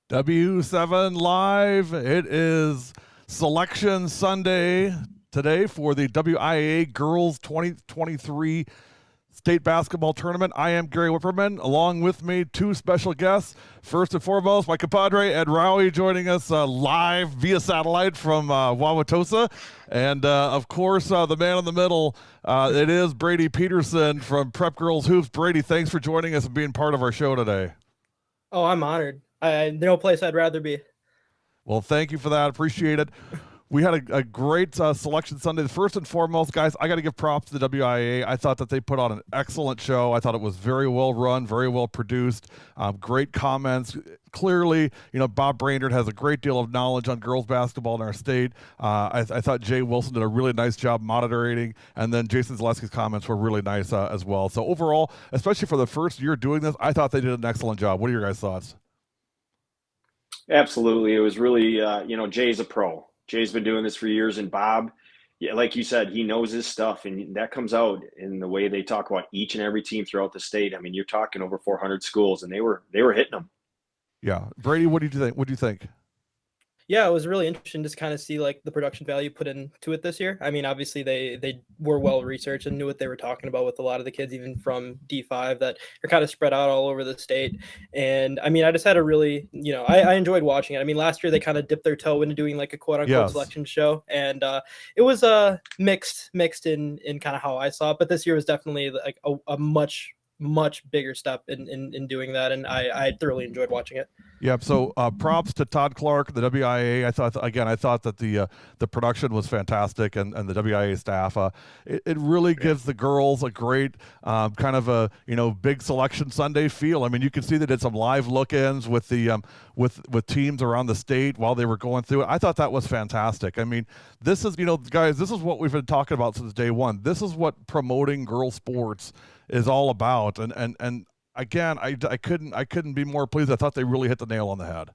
W7 Live. It is Selection Sunday today for the WIAA Girls 2023 State Basketball Tournament. I am Gary Wipperman. Along with me, two special guests. First and foremost, my compadre, Ed Raue, joining us live via satellite from Wauwatosa. And, of course, the man in the middle, it is Brady Petersen from Prep Girls Hoops. Brady, thanks for joining us and being part of our show today. Oh, I'm honored. No place I'd rather be. Well, thank you for that. Appreciate it. We had a great Selection Sunday. First and foremost, guys, I got to give props to the WIAA. I thought that they put on an excellent show. I thought it was very well run, very well produced, great comments. Clearly, Bob Brainerd has a great deal of knowledge on girls basketball in our state. I thought Jay Wilson did a really nice job moderating, and then Jason Zaleski's comments were really nice as well. So overall, especially for the first year doing this, I thought they did an excellent job. What are your guys' thoughts? Absolutely. It was really, Jay's a pro. Jay's been doing this for years, and Bob, like you said, he knows his stuff, and that comes out in the way they talk about each and every team throughout the state. I mean, you're talking over 400 schools, and they were hitting them. Yeah. Brady, what do you think? What do you think? Yeah, it was really interesting to kind of see like the production value put into it this year. I mean, obviously they were well researched and knew what they were talking about with a lot of the kids, even from D5 that are kind of spread out all over the state. And I mean, I just had a really, I enjoyed watching it. I mean, last year they kind of dipped their toe into doing like a quote unquote selection show, and it was mixed in kind of how I saw it. But this year was definitely like a much bigger step in doing that, and I thoroughly enjoyed watching it. Yeah, so props to Todd Clark, the WIAA. I thought that the production was fantastic, and the WIAA staff. It really gives the girls a great kind of a big Selection Sunday feel. I mean, you can see they did some live look-ins with the with teams around the state while they were going through it. I thought that was fantastic. I mean, this is guys, this is what we've been talking about since day one. This is what promoting girls sports is all about, and again, I couldn't be more pleased. I thought they really hit the nail on the head.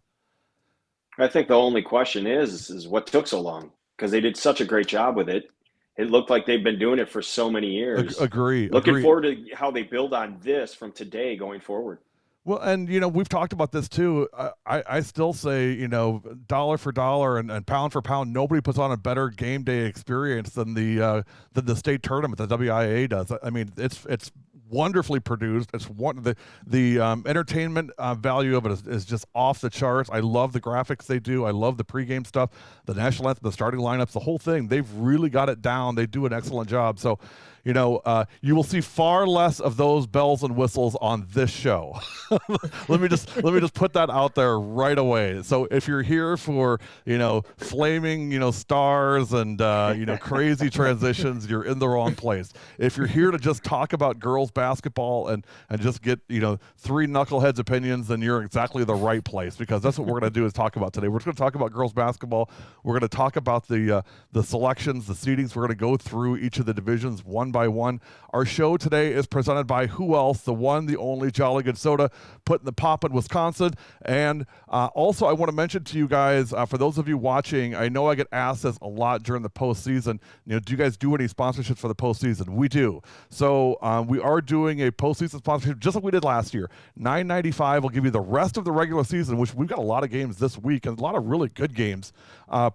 I think the only question is what took so long, because they did such a great job with it. It looked like they've been doing it for so many years. Looking forward to how they build on this from today going forward. Well, and we've talked about this too. I still say dollar for dollar and pound for pound, nobody puts on a better game day experience than the state tournament that WIAA does. I mean, it's wonderfully produced. It's the entertainment value of it is just off the charts. I love the graphics they do. I love the pregame stuff, the national anthem, the starting lineups, the whole thing. They've really got it down. They do an excellent job. So, you will see far less of those bells and whistles on this show. let me just put that out there right away. So if you're here for flaming stars and crazy transitions, you're in the wrong place. If you're here to just talk about girls basketball and just get three knuckleheads opinions, then you're exactly the right place, because that's what we're going to do is talk about today. We're going to talk about girls basketball. We're going to talk about the selections, the seedings. We're going to go through each of the divisions one by one. Our show today is presented by who else? The one, the only Jolly Good Soda, put in the pop in Wisconsin. And also, I want to mention to you guys, for those of you watching, I know I get asked this a lot during the postseason. Do you guys do any sponsorships for the postseason? We do. So we are doing a postseason sponsorship just like we did last year. $9.95 will give you the rest of the regular season, which we've got a lot of games this week and a lot of really good games,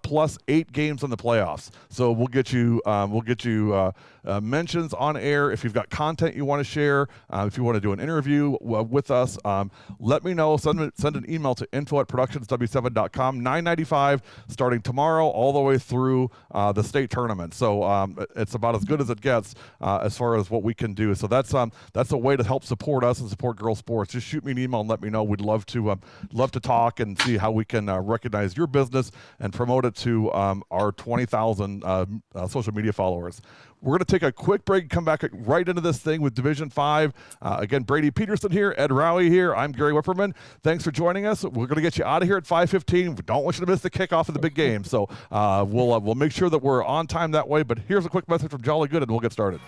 plus 8 games in the playoffs. So we'll get you mentions on air if you've got content you want to share. If you want to do an interview with us, let me know. Send an email to info@productionsw7.com. $9.95 starting tomorrow all the way through the state tournament. So it's about as good as it gets as far as what we can do. So that's a way to help support us and support girls sports. Just shoot me an email and let me know. We'd love to talk and see how we can recognize your business and promote it to our 20,000 social media followers. We're going to take a quick break and come back right into this thing with Division 5. Again, Brady Petersen here, Ed Raue here. I'm Gary Wipperman. Thanks for joining us. We're going to get you out of here at 5:15. We don't want you to miss the kickoff of the big game. So we'll make sure that we're on time that way. But here's a quick message from Jolly Good, and we'll get started.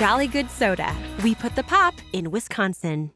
Jolly Good Soda. We put the pop in Wisconsin.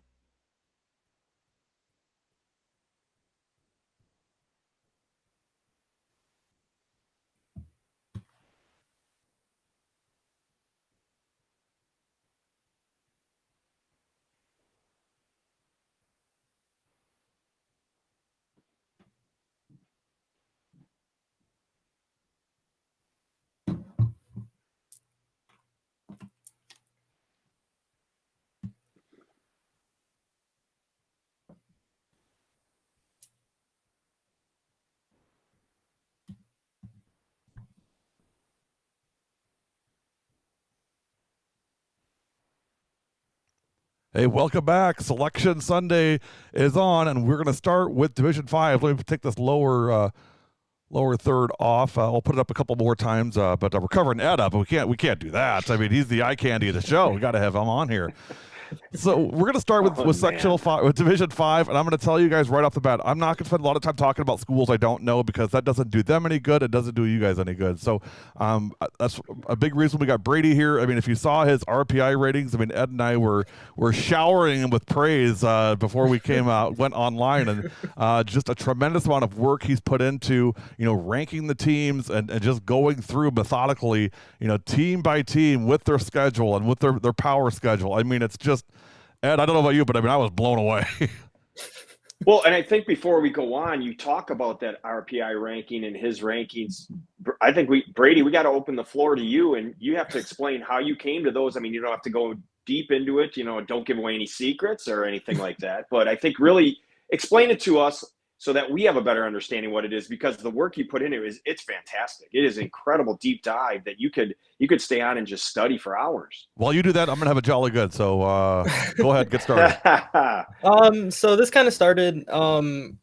Hey, welcome back. Selection Sunday is on, and we're going to start with Division 5. Let me take this lower third off. I'll put it up a couple more times, but we're covering Ed up, but we can't do that. I mean, he's the eye candy of the show. We got to have him on here. So we're going to start with sectional 5, with Division 5, and I'm going to tell you guys right off the bat, I'm not going to spend a lot of time talking about schools I don't know because that doesn't do them any good. It doesn't do you guys any good. So that's a big reason we got Brady here. I mean, if you saw his RPI ratings, I mean, Ed and I were showering him with praise before we went online, and just a tremendous amount of work he's put into, ranking the teams and just going through methodically, team by team with their schedule and with their power schedule. I mean, it's just, Ed, I don't know about you, but I mean, I was blown away. Well, and I think before we go on, you talk about that RPI ranking and his rankings. I think Brady, we got to open the floor to you, and you have to explain how you came to those. I mean, you don't have to go deep into it, don't give away any secrets or anything like that. But I think really explain it to us so that we have a better understanding what it is, because the work you put into it's fantastic. It is an incredible deep dive that you could stay on and just study for hours. While you do that, I'm going to have a jolly good. So go ahead, get started. So this kind of started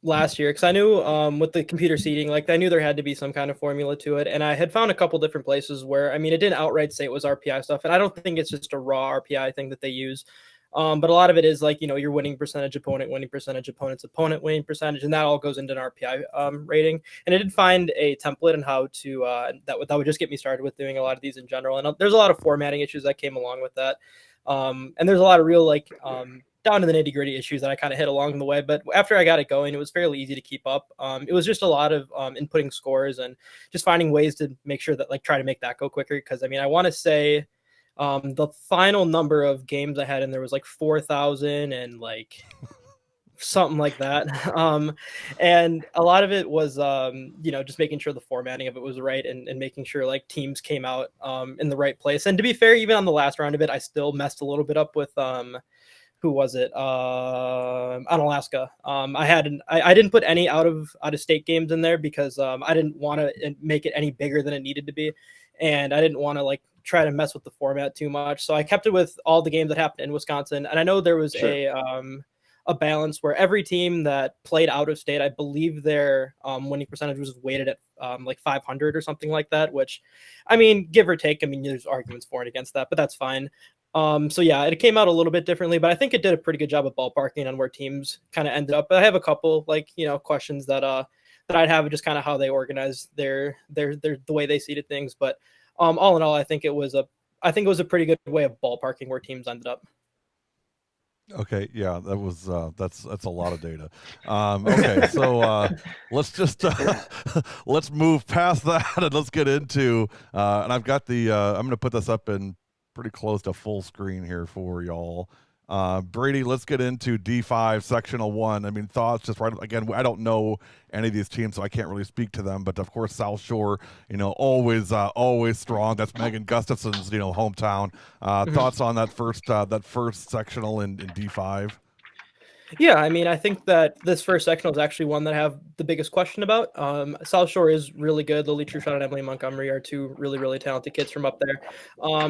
last year because I knew with the computer seeding, I knew there had to be some kind of formula to it. And I had found a couple different places where, I mean, it didn't outright say it was RPI stuff. And I don't think it's just a raw RPI thing that they use. But a lot of it is your winning percentage, opponent winning percentage, opponent's opponent winning percentage, and that all goes into an RPI rating. And I did find a template on how to that would just get me started with doing a lot of these in general. And there's a lot of formatting issues that came along with that. And there's a lot of real down to the nitty gritty issues that I kind of hit along the way. But after I got it going, it was fairly easy to keep up. It was just a lot of inputting scores and just finding ways to make sure that try to make that go quicker. Because I mean, I want to say the final number of games I had in there was 4,000 and something like that. And a lot of it was, just making sure the formatting of it was right and making sure teams came out in the right place. And to be fair, even on the last round of it, I still messed a little bit up with who was it? On Alaska. I didn't put any out of state games in there because I didn't want to make it any bigger than it needed to be. And I didn't want to try to mess with the format too much. So I kept it with all the games that happened in Wisconsin. And I know there was a balance where every team that played out of state, I believe their winning percentage was weighted at 500 or something like that, which, I mean, give or take, I mean, there's arguments for and against that, but that's fine. So yeah, it came out a little bit differently, but I think it did a pretty good job of ballparking on where teams kind of ended up. But I have a couple questions that I'd have, just kind of how they organize their the way they seeded things. But all in all, I think it was a pretty good way of ballparking where teams ended up. Okay, yeah, that was that's a lot of data. Okay, so let's just let's move past that and let's get into and I've got the I'm going to put this up in pretty close to full screen here for y'all. Brady, let's get into D5 sectional 1. I mean, thoughts just right again. I don't know any of these teams, so I can't really speak to them. But of course, South Shore, always strong. That's Megan Gustafson's, hometown. Thoughts on that first sectional in D5? Yeah, I mean, I think that this first sectional is actually one that I have the biggest question about. South Shore is really good. Lily Truchon and Emily Montgomery are two really, really talented kids from up there.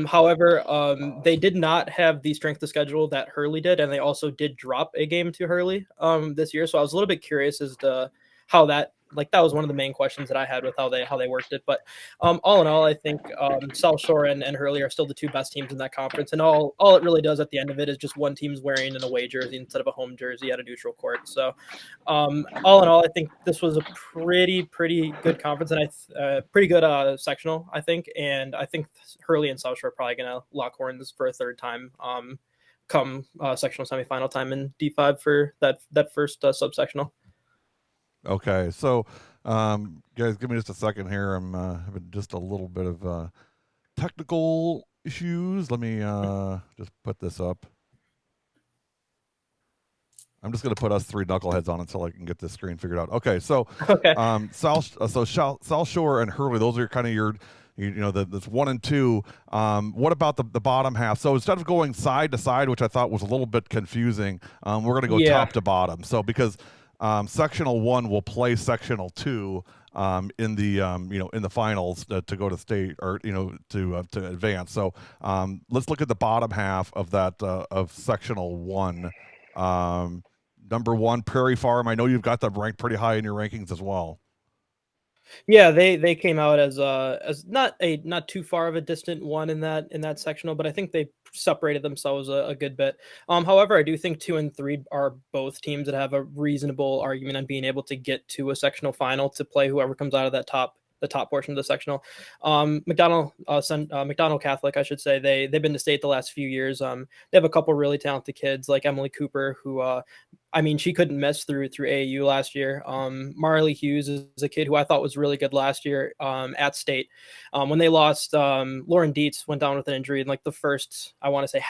However, they did not have the strength of schedule that Hurley did, and they also did drop a game to Hurley this year. So I was a little bit curious as to how that like that was one of the main questions that I had with how they worked it. But all in all, I think South Shore and Hurley are still the two best teams in that conference. And all it really does at the end of it is just one team's wearing an away jersey instead of a home jersey at a neutral court. So all in all, I think this was a pretty good conference and pretty good sectional, I think. And I think Hurley and South Shore are probably going to lock horns for a third time come sectional semifinal time in D5 for that first subsectional. Okay, so guys, give me just a second here. I'm having just a little bit of technical issues. Let me just put this up. I'm just going to put us three knuckleheads on until I can get this screen figured out. Okay, so South Shore and Hurley, those are kind of your, that's 1 and 2. What about the bottom half? So instead of going side to side, which I thought was a little bit confusing, we're going to go top to bottom. So because sectional 1 will play sectional 2 in the finals to go to state or to advance. So let's look at the bottom half of that of sectional 1. Number 1, Prairie Farm. I know you've got them ranked pretty high in your rankings as well. Yeah, they came out as not too far of a distant one in that sectional, but I think they separated themselves a good bit. However, I do think 2 and 3 are both teams that have a reasonable argument on being able to get to a sectional final to play whoever comes out of the top portion of the sectional. McDonald Catholic, I should say, they've been to state the last few years. They have a couple really talented kids like Emily Cooper, who she couldn't miss through AAU last year. Marley Hughes is a kid who I thought was really good last year at state. When they lost, Lauren Dietz went down with an injury in like the first, I want to say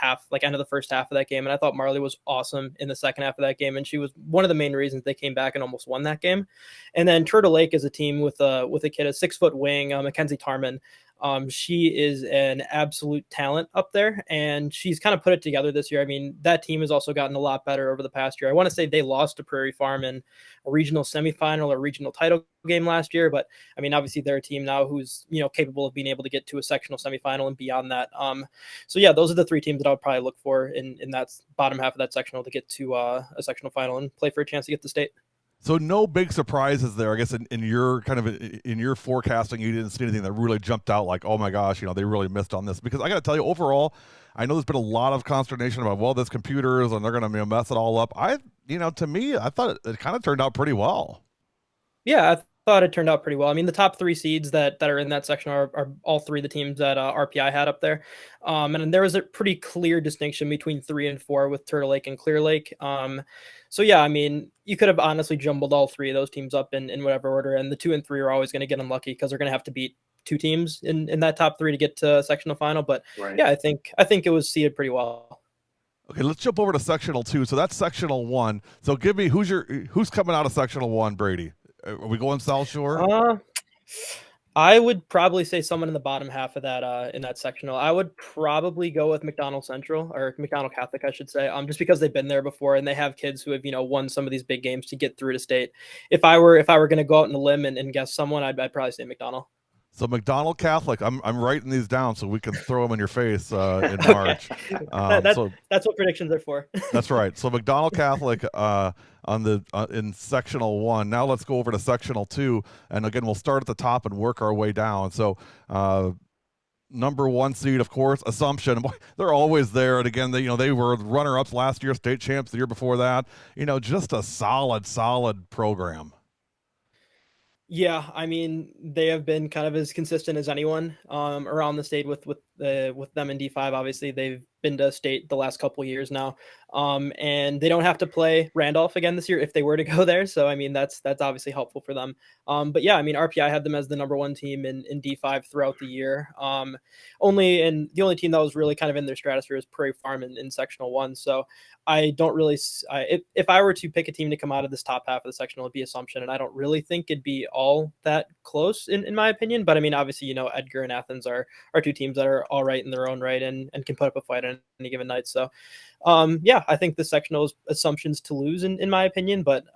end of the first half of that game. And I thought Marley was awesome in the second half of that game. And she was one of the main reasons they came back and almost won that game. And then Turtle Lake is a team with a kid, a 6-foot wing, Mackenzie Tarman. She is an absolute talent up there, and she's kind of put it together this year. I mean, that team has also gotten a lot better over the past year. I want to say they lost to Prairie Farm in a regional semifinal or regional title game last year, but I mean, obviously they're a team now who's, capable of being able to get to a sectional semifinal and beyond that. So yeah, those are the 3 teams that I would probably look for in that bottom half of that sectional to get to a sectional final and play for a chance to get to state. So no big surprises there, I guess, in your in your forecasting. You didn't see anything that really jumped out like, oh my gosh, they really missed on this. Because I got to tell you, overall, I know there's been a lot of consternation about, well, this computers and they're going to mess it all up. To me, I thought it kind of turned out pretty well. Yeah, I thought it turned out pretty well. I mean, the top 3 seeds that are in that section are all 3 of the teams that RPI had up there. And there was a pretty clear distinction between 3 and 4 with Turtle Lake and Clear Lake. So yeah, I mean, you could have honestly jumbled all 3 of those teams up in whatever order, and the 2 and 3 are always going to get unlucky because they're going to have to beat 2 teams in that top 3 to get to sectional final. But right. Yeah, I think it was seeded pretty well. Okay, let's jump over to sectional 2. So that's sectional 1. So give me who's coming out of sectional 1, Brady? Are we going South Shore? I would probably say someone in the bottom half of that in that sectional. I would probably go with McDonald Central or McDonald Catholic, I should say, just because they've been there before and they have kids who have won some of these big games to get through to state. If I were going to go out on a limb and guess someone, I'd probably say McDonald. So McDonald Catholic, I'm writing these down so we can throw them in your face in March. That's what predictions are for. That's right. So McDonald Catholic in sectional 1. Now let's go over to sectional 2, and again we'll start at the top and work our way down. So number 1 seed, of course, Assumption. They're always there, and again they were runner-ups last year, state champs the year before that. Just a solid program. Yeah, I mean, they have been kind of as consistent as anyone around the state with them in D5. Obviously, they've been to state the last couple of years now, and they don't have to play Randolph again this year if they were to go there. So, I mean, that's obviously helpful for them. But yeah, I mean, RPI had them as the number 1 team in D5 throughout the year. The only team that was really kind of in their stratosphere is Prairie Farm in sectional 1. So I don't really, if I were to pick a team to come out of this top half of the sectional, it'd be Assumption, and I don't really think it'd be all that close in my opinion. But I mean, obviously, Edgar and Athens are 2 teams that are all right in their own right and can put up a fight on any given night. So, yeah, I think the sectional is Assumption's to lose in my opinion, but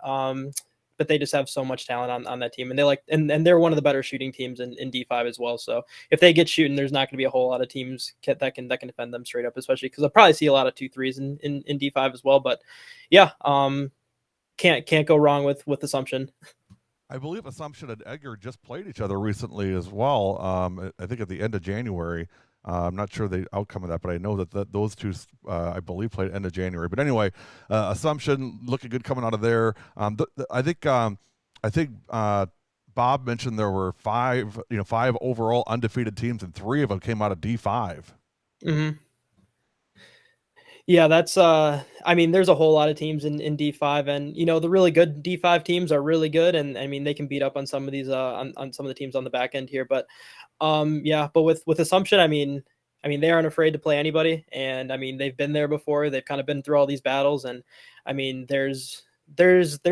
they just have so much talent on that team, and and they're one of the better shooting teams in D5 as well. So if they get shooting, there's not going to be a whole lot of teams that can defend them straight up, especially because I'll probably see a lot of 2-3s in D5 as well. But yeah, can't go wrong with Assumption. I believe Assumption and Edgar just played each other recently as well. I think at the end of January. I'm not sure the outcome of that, but I know that those two, I believe, played end of January. But anyway, Assumption looking good coming out of there. I think Bob mentioned there were five overall undefeated teams, and 3 of them came out of D5. Mm-hmm. Yeah, that's I mean, there's a whole lot of teams in D5, and the really good D5 teams are really good, and I mean they can beat up on some of these on some of the teams on the back end here. But yeah, but with Assumption, I mean they aren't afraid to play anybody, and I mean they've been there before. They've kind of been through all these battles, and I mean there's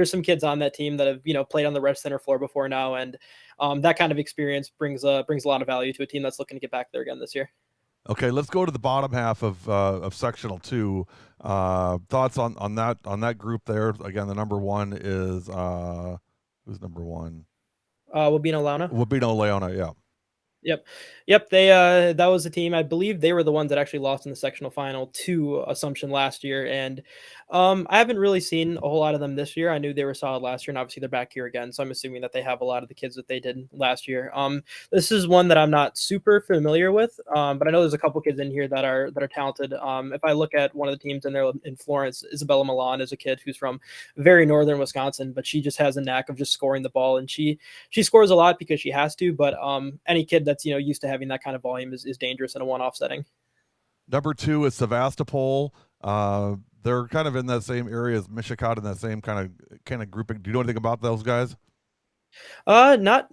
some kids on that team that have played on the red center floor before now, and that kind of experience brings a lot of value to a team that's looking to get back there again this year. Okay, let's go to the bottom half of sectional 2. Thoughts on that group there. Again, the number 1 is who's number 1? Wabeno Launa. Wabeno Launa, yeah. Yep. They that was the team. I believe they were the ones that actually lost in the sectional final to Assumption last year. And I haven't really seen a whole lot of them this year. I knew they were solid last year, and obviously they're back here again. So I'm assuming that they have a lot of the kids that they did last year. This is one that I'm not super familiar with, but I know there's a couple kids in here that are talented. If I look at one of the teams in there in Florence, Isabella Milan is a kid who's from very northern Wisconsin, but she just has a knack of just scoring the ball, and she scores a lot because she has to. But any kid that's used to having that kind of volume is dangerous in a one-off setting. Number 2 is Sevastopol. They're kind of in that same area as Michigan, in that same kind of grouping. Do you know anything about those guys? Not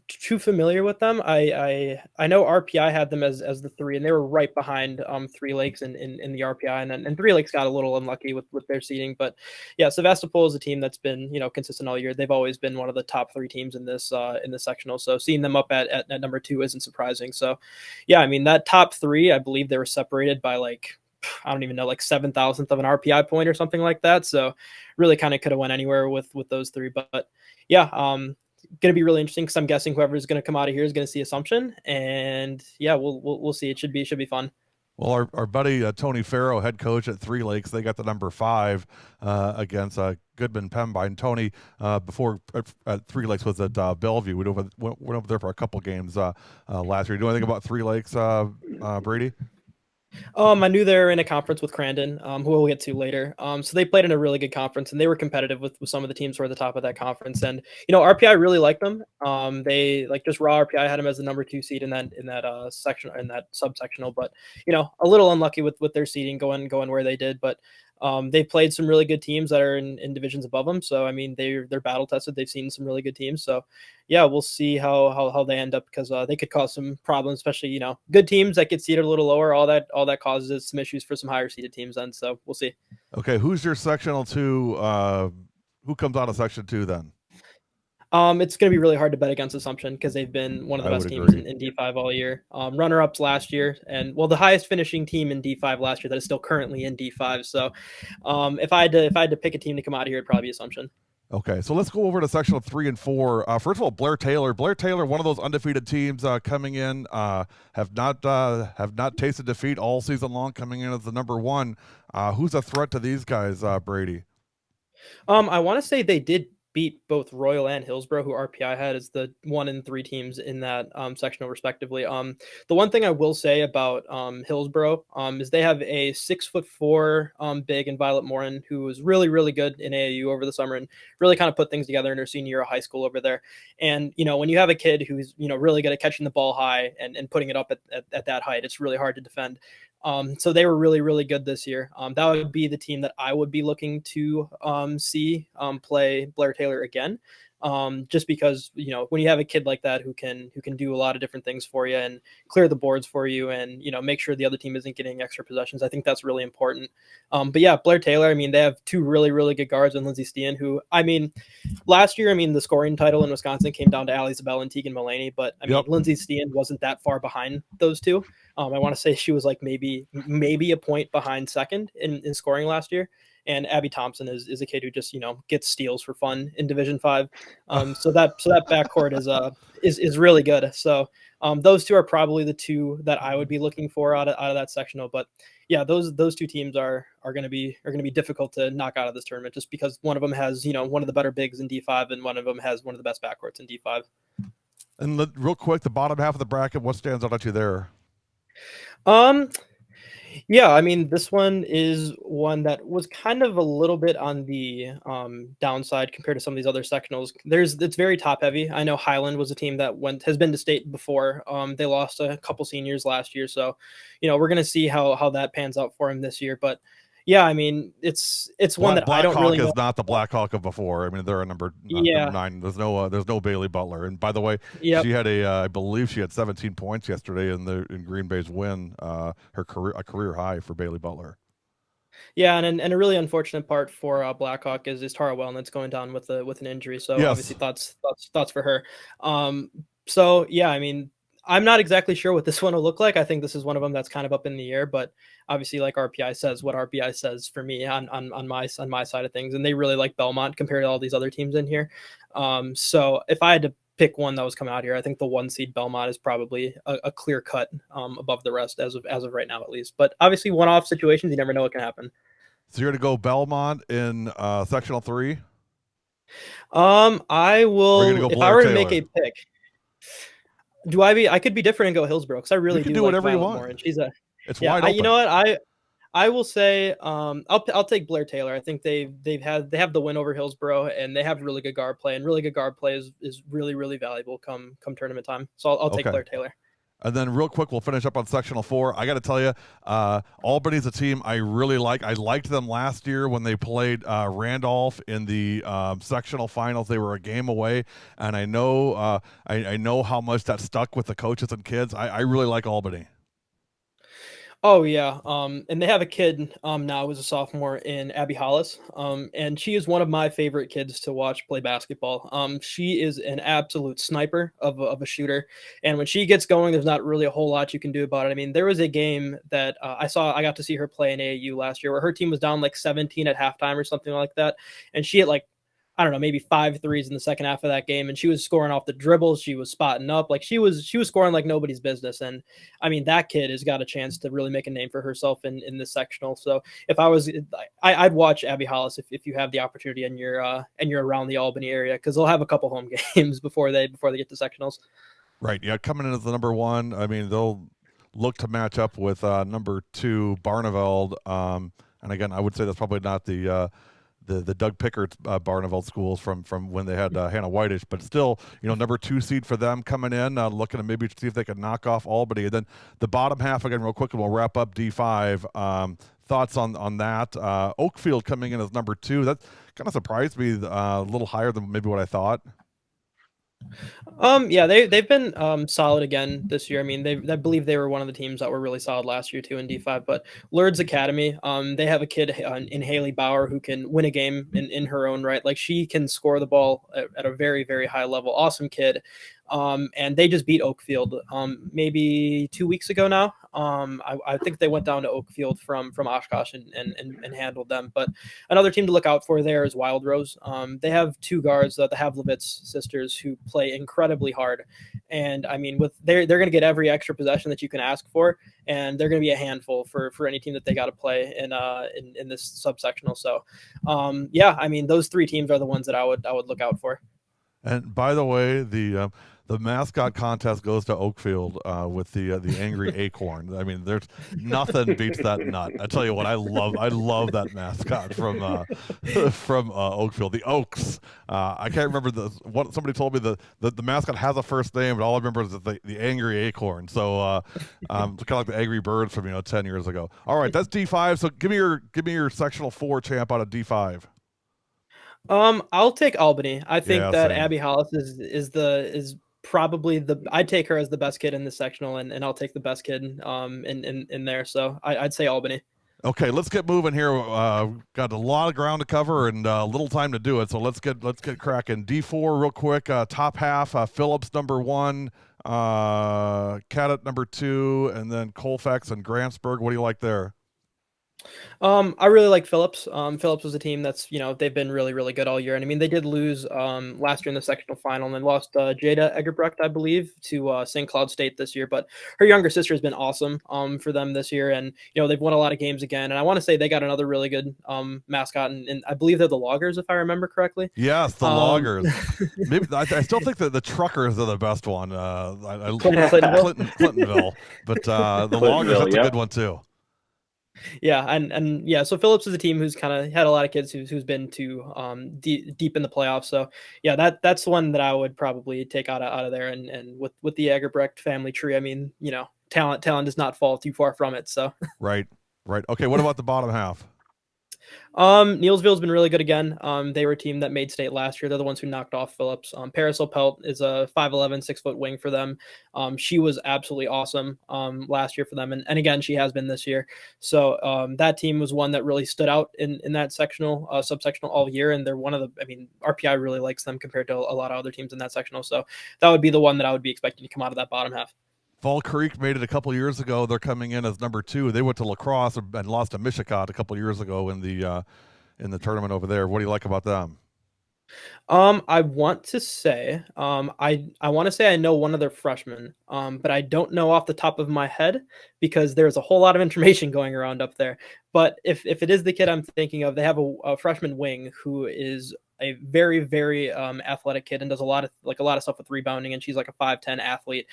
too familiar with them. I know RPI had them as the 3, and they were right behind Three Lakes in the RPI, and Three Lakes got a little unlucky with their seeding. But yeah, Sevastopol is a team that's been consistent all year. They've always been one of the top 3 teams in this sectional. So seeing them up at number 2 isn't surprising. So yeah, I mean that top 3, I believe they were separated by I don't even know, 7,000th of an RPI point or something like that. So really kind of could have went anywhere with those 3. But yeah, going to be really interesting because I'm guessing whoever is going to come out of here is going to see Assumption, and yeah, we'll see. It should be fun. Well, our buddy Tony Farrow, head coach at Three Lakes, they got the number 5 against Goodman Pembine. Tony, before Three Lakes was at Bellevue. We went over there for a couple games last year. Do you know anything about Three Lakes, Brady? I knew they were in a conference with Crandon, who we'll get to later. So they played in a really good conference, and they were competitive with some of the teams who were at the top of that conference. And RPI really liked them. They just raw RPI had them as the number 2 seed in that section, in that subsectional. But a little unlucky with their seeding going where they did. But they've played some really good teams that are in divisions above them. So I mean they're battle tested. They've seen some really good teams. So yeah, we'll see how they end up, because they could cause some problems, especially good teams that get seeded a little lower. All that causes some issues for some higher seeded teams then. So we'll see. Okay, who's your sectional 2? Who comes out of section 2 then? It's going to be really hard to bet against Assumption because they've been one of the best teams in D5 all year. Runner-ups last year, and the highest finishing team in D5 last year that is still currently in D5. So if I had to pick a team to come out of here, it'd probably be Assumption. Okay, so let's go over to sectional 3 and 4. First of all, Blair Taylor, one of those undefeated teams coming in, have not tasted defeat all season long, coming in as the number 1. Who's a threat to these guys, Brady? I want to say they did beat both Royal and Hillsborough, who RPI had as the 1 and 3 teams in that sectional respectively. The one thing I will say about Hillsborough is they have a 6'4" big in Violet Morin, who was really, really good in AAU over the summer and really kind of put things together in her senior year of high school over there. And, when you have a kid who's, really good at catching the ball high and putting it up at that height, it's really hard to defend. So they were really, really good this year. That would be the team that I would be looking to see play Blair Taylor again. Just because, when you have a kid like that who can do a lot of different things for you and clear the boards for you and, make sure the other team isn't getting extra possessions, I think that's really important. But yeah, Blair Taylor, they have 2 really, really good guards in Lindsay Steen, who, last year, the scoring title in Wisconsin came down to Ali Zabel and Tegan Mullaney, but Lindsay Steen wasn't that far behind those 2. I want to say she was maybe a point behind second in scoring last year. and Abby Thompson is a kid who just gets steals for fun in Division 5. So that backcourt is really good. So those two are probably the two that I would be looking for out of that sectional. But yeah, those two teams are going to be difficult to knock out of this tournament, just because one of them has one of the better bigs in D5, and one of them has one of the best backcourts in D5. And real quick, the bottom half of the bracket, what stands out at you there? Yeah, I mean, this one is one that was kind of a little bit on the downside compared to some of these other sectionals. It's very top heavy. I know Highland was a team that has been to state before. They lost a couple seniors last year, so we're gonna see how that pans out for him this year. But yeah, I mean, it's one that I don't really know. Blackhawk is not the Blackhawk of before. I mean, they're a number 9. There's no Bailey Butler. And by the way, she had I believe she had 17 points yesterday in Green Bay's win, a career high for Bailey Butler. Yeah, and a really unfortunate part for Blackhawk is Tara Wellnitz going down with an injury. So yes. Obviously thoughts for her. So yeah, I mean, I'm not exactly sure what this one will look like. I think this is one of them that's kind of up in the air, but obviously, like RPI says, what RPI says for me on my side of things, and they really like Belmont compared to all these other teams in here. So if I had to pick one that was coming out here, I think the 1 seed Belmont is probably a clear cut above the rest as of right now, at least. But obviously, one-off situations, you never know what can happen. So you're going to go Belmont in sectional 3? I will. If I were to make a pick. I could be different and go Hillsborough, because I really do whatever you want. Want. And it's wide open. You know what? I will say I'll take Blair Taylor. I think they have the win over Hillsborough, and they have really good guard play, and really good guard play is really, really valuable come tournament time. So I'll take Blair Taylor. And then real quick, we'll finish up on sectional 4. I got to tell you, Albany's a team I really like. I liked them last year when they played Randolph in the sectional finals. They were a game away, and I know I know how much that stuck with the coaches and kids. I really like Albany. Oh yeah, and they have a kid now who's a sophomore in Abby Hollis, and she is one of my favorite kids to watch play basketball. She is an absolute sniper of a shooter, and when she gets going, there's not really a whole lot you can do about it. I mean, there was a game that I got to see her play in AAU last year, where her team was down like 17 at halftime or something like that, and she had I don't know, maybe 5 threes in the second half of that game, and she was scoring off the dribbles. She was spotting up, she was scoring like nobody's business. And I mean, that kid has got a chance to really make a name for herself in this sectional. So if I'd watch Abby Hollis if you have the opportunity and you're around the Albany area, because they'll have a couple home games before they get to sectionals. Right. Yeah, coming in as the number 1. I mean, they'll look to match up with number 2 Barneveld. And again, I would say that's probably not the Doug Pickard Barneveld schools from when they had Hannah Whitish, but still, number 2 seed for them coming in, looking to maybe see if they can knock off Albany. And then the bottom half, again, real quick, and we'll wrap up D5. Thoughts on that? Oakfield coming in as number 2. That kind of surprised me a little higher than maybe what I thought. Yeah, they've been solid again this year. I mean, I believe they were one of the teams that were really solid last year too in D5. But Lourdes Academy, they have a kid in Haley Bauer who can win a game in her own right. She can score the ball at a very, very high level. Awesome kid. And they just beat Oakfield maybe 2 weeks ago now. I think they went down to Oakfield from Oshkosh and handled them. But another team to look out for there is Wild Rose. They have 2 guards, the Havlovitz sisters, who play incredibly hard. And I mean, they're going to get every extra possession that you can ask for, and they're going to be a handful for any team that they got to play in this subsectional. So yeah, I mean, those 3 teams are the ones that I would look out for. And by the way, the mascot contest goes to Oakfield with the angry acorn. I mean, there's nothing beats that nut. I tell you what, I love that mascot from Oakfield, the Oaks. I can't remember what somebody told me the mascot has a first name, but all I remember is the angry acorn. So it's kind of like the angry birds from 10 years ago. All right, that's D5. So give me your sectional 4 champ out of D5. I'll take Albany. I think that same. Abby Hollis is probably I'd take her as the best kid in the sectional, and I'll take the best kid in there. So I'd say Albany. Okay, let's get moving here. Got a lot of ground to cover and little time to do it. So let's get cracking. D4 real quick. Top half. Phillips number 1, Cadett number 2, and then Colfax and Grantsburg. What do you like there? I really like Phillips. Phillips was a team that's, they've been really, really good all year. And I mean, they did lose last year in the sectional final and then lost Jada Egerbrecht, I believe, to St. Cloud State this year. But her younger sister has been awesome for them this year. And, they've won a lot of games again. And I want to say they got another really good mascot. And I believe they're the Loggers, if I remember correctly. Yes, the Loggers. Maybe I still think that the Truckers are the best one. Clintonville. But the Loggers, that's a good one too. Yeah, and yeah, so Phillips is a team who's kind of had a lot of kids who's been to deep in the playoffs. So yeah, that's one that I would probably take out of there. And with the Egerbrecht family tree, I mean, talent does not fall too far from it. So right. Okay, what about the bottom half? Neillsville's been really good again. They were a team that made state last year. They're the ones who knocked off Phillips. Parasol Pelt is a 5'11", 6-foot wing for them. She was absolutely awesome last year for them, and again she has been this year. So that team was one that really stood out in that sectional, subsectional all year, and they're one of the. I mean, RPI really likes them compared to a lot of other teams in that sectional. So that would be the one that I would be expecting to come out of that bottom half. Fall Creek made it a couple years ago. They're coming in as number 2. They went to La Crosse and lost to Michigan a couple years ago in the tournament over there. What do you like about them? I want to say, I want to say I know one of their freshmen, but I don't know off the top of my head because there's a whole lot of information going around up there. But if it is the kid I'm thinking of, they have a freshman wing who is a very, very athletic kid and does a lot of stuff with rebounding, and she's like a 5'10" athlete.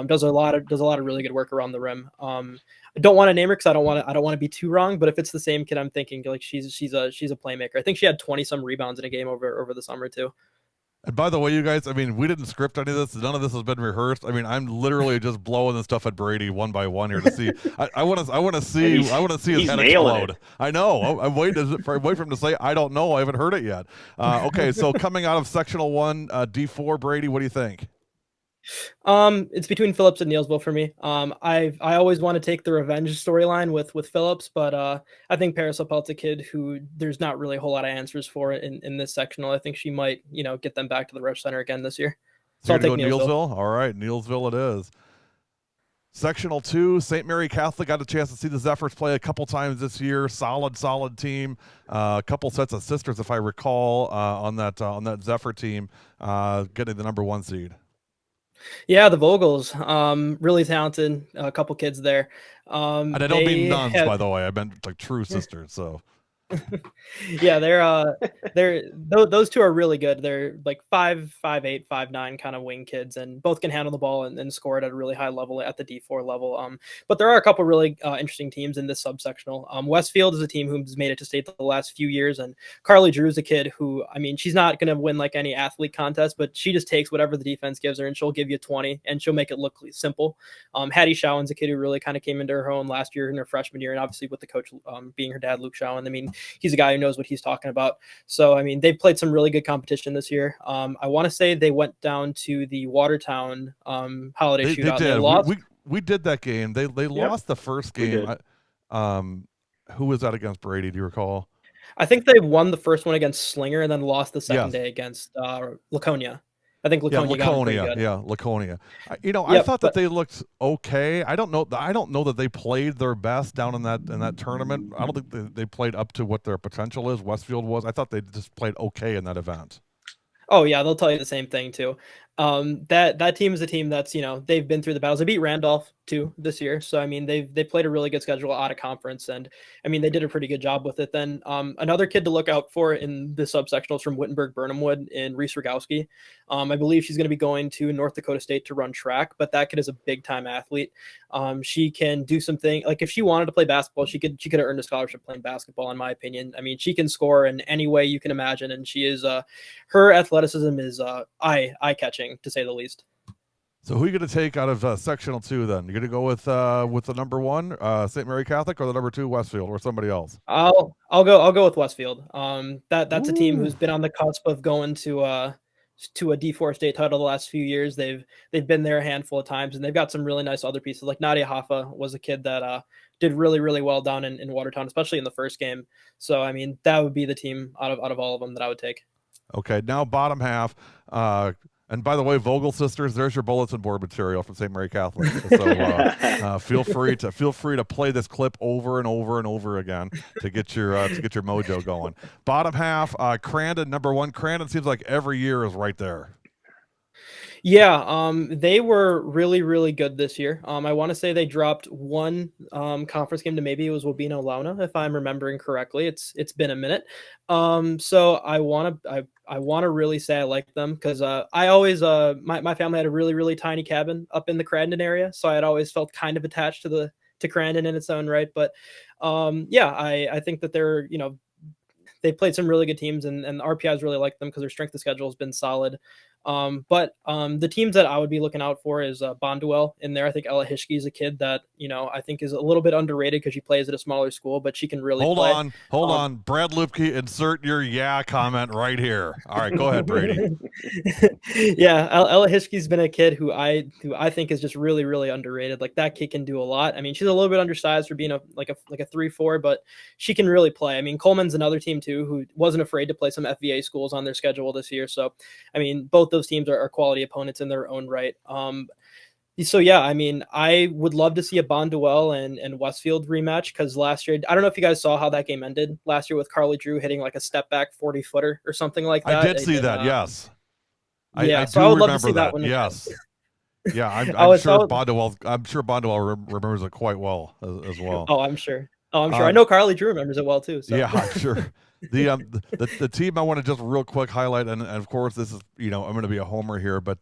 Does a lot of really good work around the rim. I don't want to name her because I don't want to be too wrong, but if it's the same kid I'm thinking, like she's a playmaker. I think she had 20 some rebounds in a game over the summer too. And by the way, you guys, I mean, we didn't script any of this. None of this has been rehearsed. I mean, I'm literally just blowing this stuff at Brady one by one here to see. I want to see his head explode. I know. I'm waiting for him to say, I don't know. I haven't heard it yet. Okay, so coming out of sectional 1, D4, Brady, what do you think? It's between Phillips and Neillsville for me. I always want to take the revenge storyline with Phillips, but I think Parasol Pelt's a kid who there's not really a whole lot of answers for in this sectional. I think she might, get them back to the Rush Center again this year. So I'll take Neillsville. All right, Neillsville it is. Sectional 2, St. Mary Catholic got a chance to see the Zephyrs play a couple times this year. Solid team. A couple sets of sisters, if I recall, on that Zephyr team, getting the number 1 seed. Yeah, the Vogels, really talented. A couple kids there. And I don't mean nuns, by the way. I meant like true sisters. So. Yeah, those two are really good. They're like 5'8", 5'9" kind of wing kids, and both can handle the ball and score it at a really high level at the D4 level. But there are a couple really interesting teams in this subsectional. Westfield is a team who's made it to state the last few years, and Carly Drew is a kid who, I mean, she's not going to win like any athlete contest, but she just takes whatever the defense gives her, and she'll give you 20, and she'll make it look simple. Hattie Showen's a kid who really kind of came into her own last year in her freshman year, and obviously with the coach being her dad, Luke Showen. I mean, he's a guy who knows what he's talking about. So, I mean, they've played some really good competition this year. I want to say they went down to the Watertown holiday shootout. They did. We did that game. They lost the first game. Who was that against, Brady? Do you recall? I think they won the first one against Slinger and then lost the second day against Laconia. I think Laconia. Laconia. I thought that they looked okay. I don't know that they played their best down in that tournament. I don't think they played up to what their potential is. Westfield was. I thought they just played okay in that event. Oh yeah, they'll tell you the same thing too. That team is a team that's, they've been through the battles. They beat Randolph too this year. So, I mean, they played a really good schedule out of conference, and I mean, they did a pretty good job with it. Then another kid to look out for in the subsectionals from Wittenberg-Burnhamwood in Reese Rogowski. I believe she's going to be going to North Dakota State to run track, but that kid is a big time athlete. She can do something like if she wanted to play basketball, she could have earned a scholarship playing basketball, in my opinion. I mean, she can score in any way you can imagine, and she is her athleticism is eye catching, to say the least. So who are you going to take out of sectional 2 then? You're going to go with the number 1, St. Mary Catholic, or the number 2, Westfield, or somebody else? I'll go with Westfield. That's a team who's been on the cusp of going to a D4 state title the last few years. They've been there a handful of times, and they've got some really nice other pieces. Like Nadia Hoffa was a kid that did really, really well down in Watertown, especially in the first game. So, I mean, that would be the team out of all of them that I would take. Okay, now bottom half. And by the way, Vogel sisters, there's your bulletin board material from St. Mary Catholic. So feel free to play this clip over and over and over again to get your mojo going. Bottom half, Crandon, number 1. Crandon seems like every year is right there. Yeah, they were really, really good this year. I want to say they dropped one conference game to maybe it was Wabena Launa, if I'm remembering correctly. It's been a minute. So I want to really say I like them because I always my family had a really, really tiny cabin up in the Crandon area, so I had always felt kind of attached to Crandon in its own right. But yeah, I think that they're they played some really good teams, and the RPIs really like them because their strength of schedule has been solid. But the teams that I would be looking out for is Bonduel in there. I think Ella Hischke is a kid that I think is a little bit underrated because she plays at a smaller school, but she can really play. Hold on. Brad Lupke, insert your comment right here. All right, go ahead, Brady. Yeah, Ella Hischke's been a kid who I think is just really, really underrated. Like, that kid can do a lot. I mean, she's a little bit undersized for being a 3-4, but she can really play. I mean, Coleman's another team too who wasn't afraid to play some FVA schools on their schedule this year. So, I mean, both those teams are quality opponents in their own right. So yeah, I mean, I would love to see a Bonduel and Westfield rematch because last year, I don't know if you guys saw how that game ended last year with Carly Drew hitting like a step back 40-footer or something like that. I did see that. Yes. Yeah, I so do I would love remember to see that one. Yes. Yeah, I'm sure Bonduel remembers it quite well as well. Oh, I'm sure. I know Carly Drew remembers it well too. So. Yeah, I'm sure. The team I want to just real quick highlight, and of course this is I'm going to be a homer here, but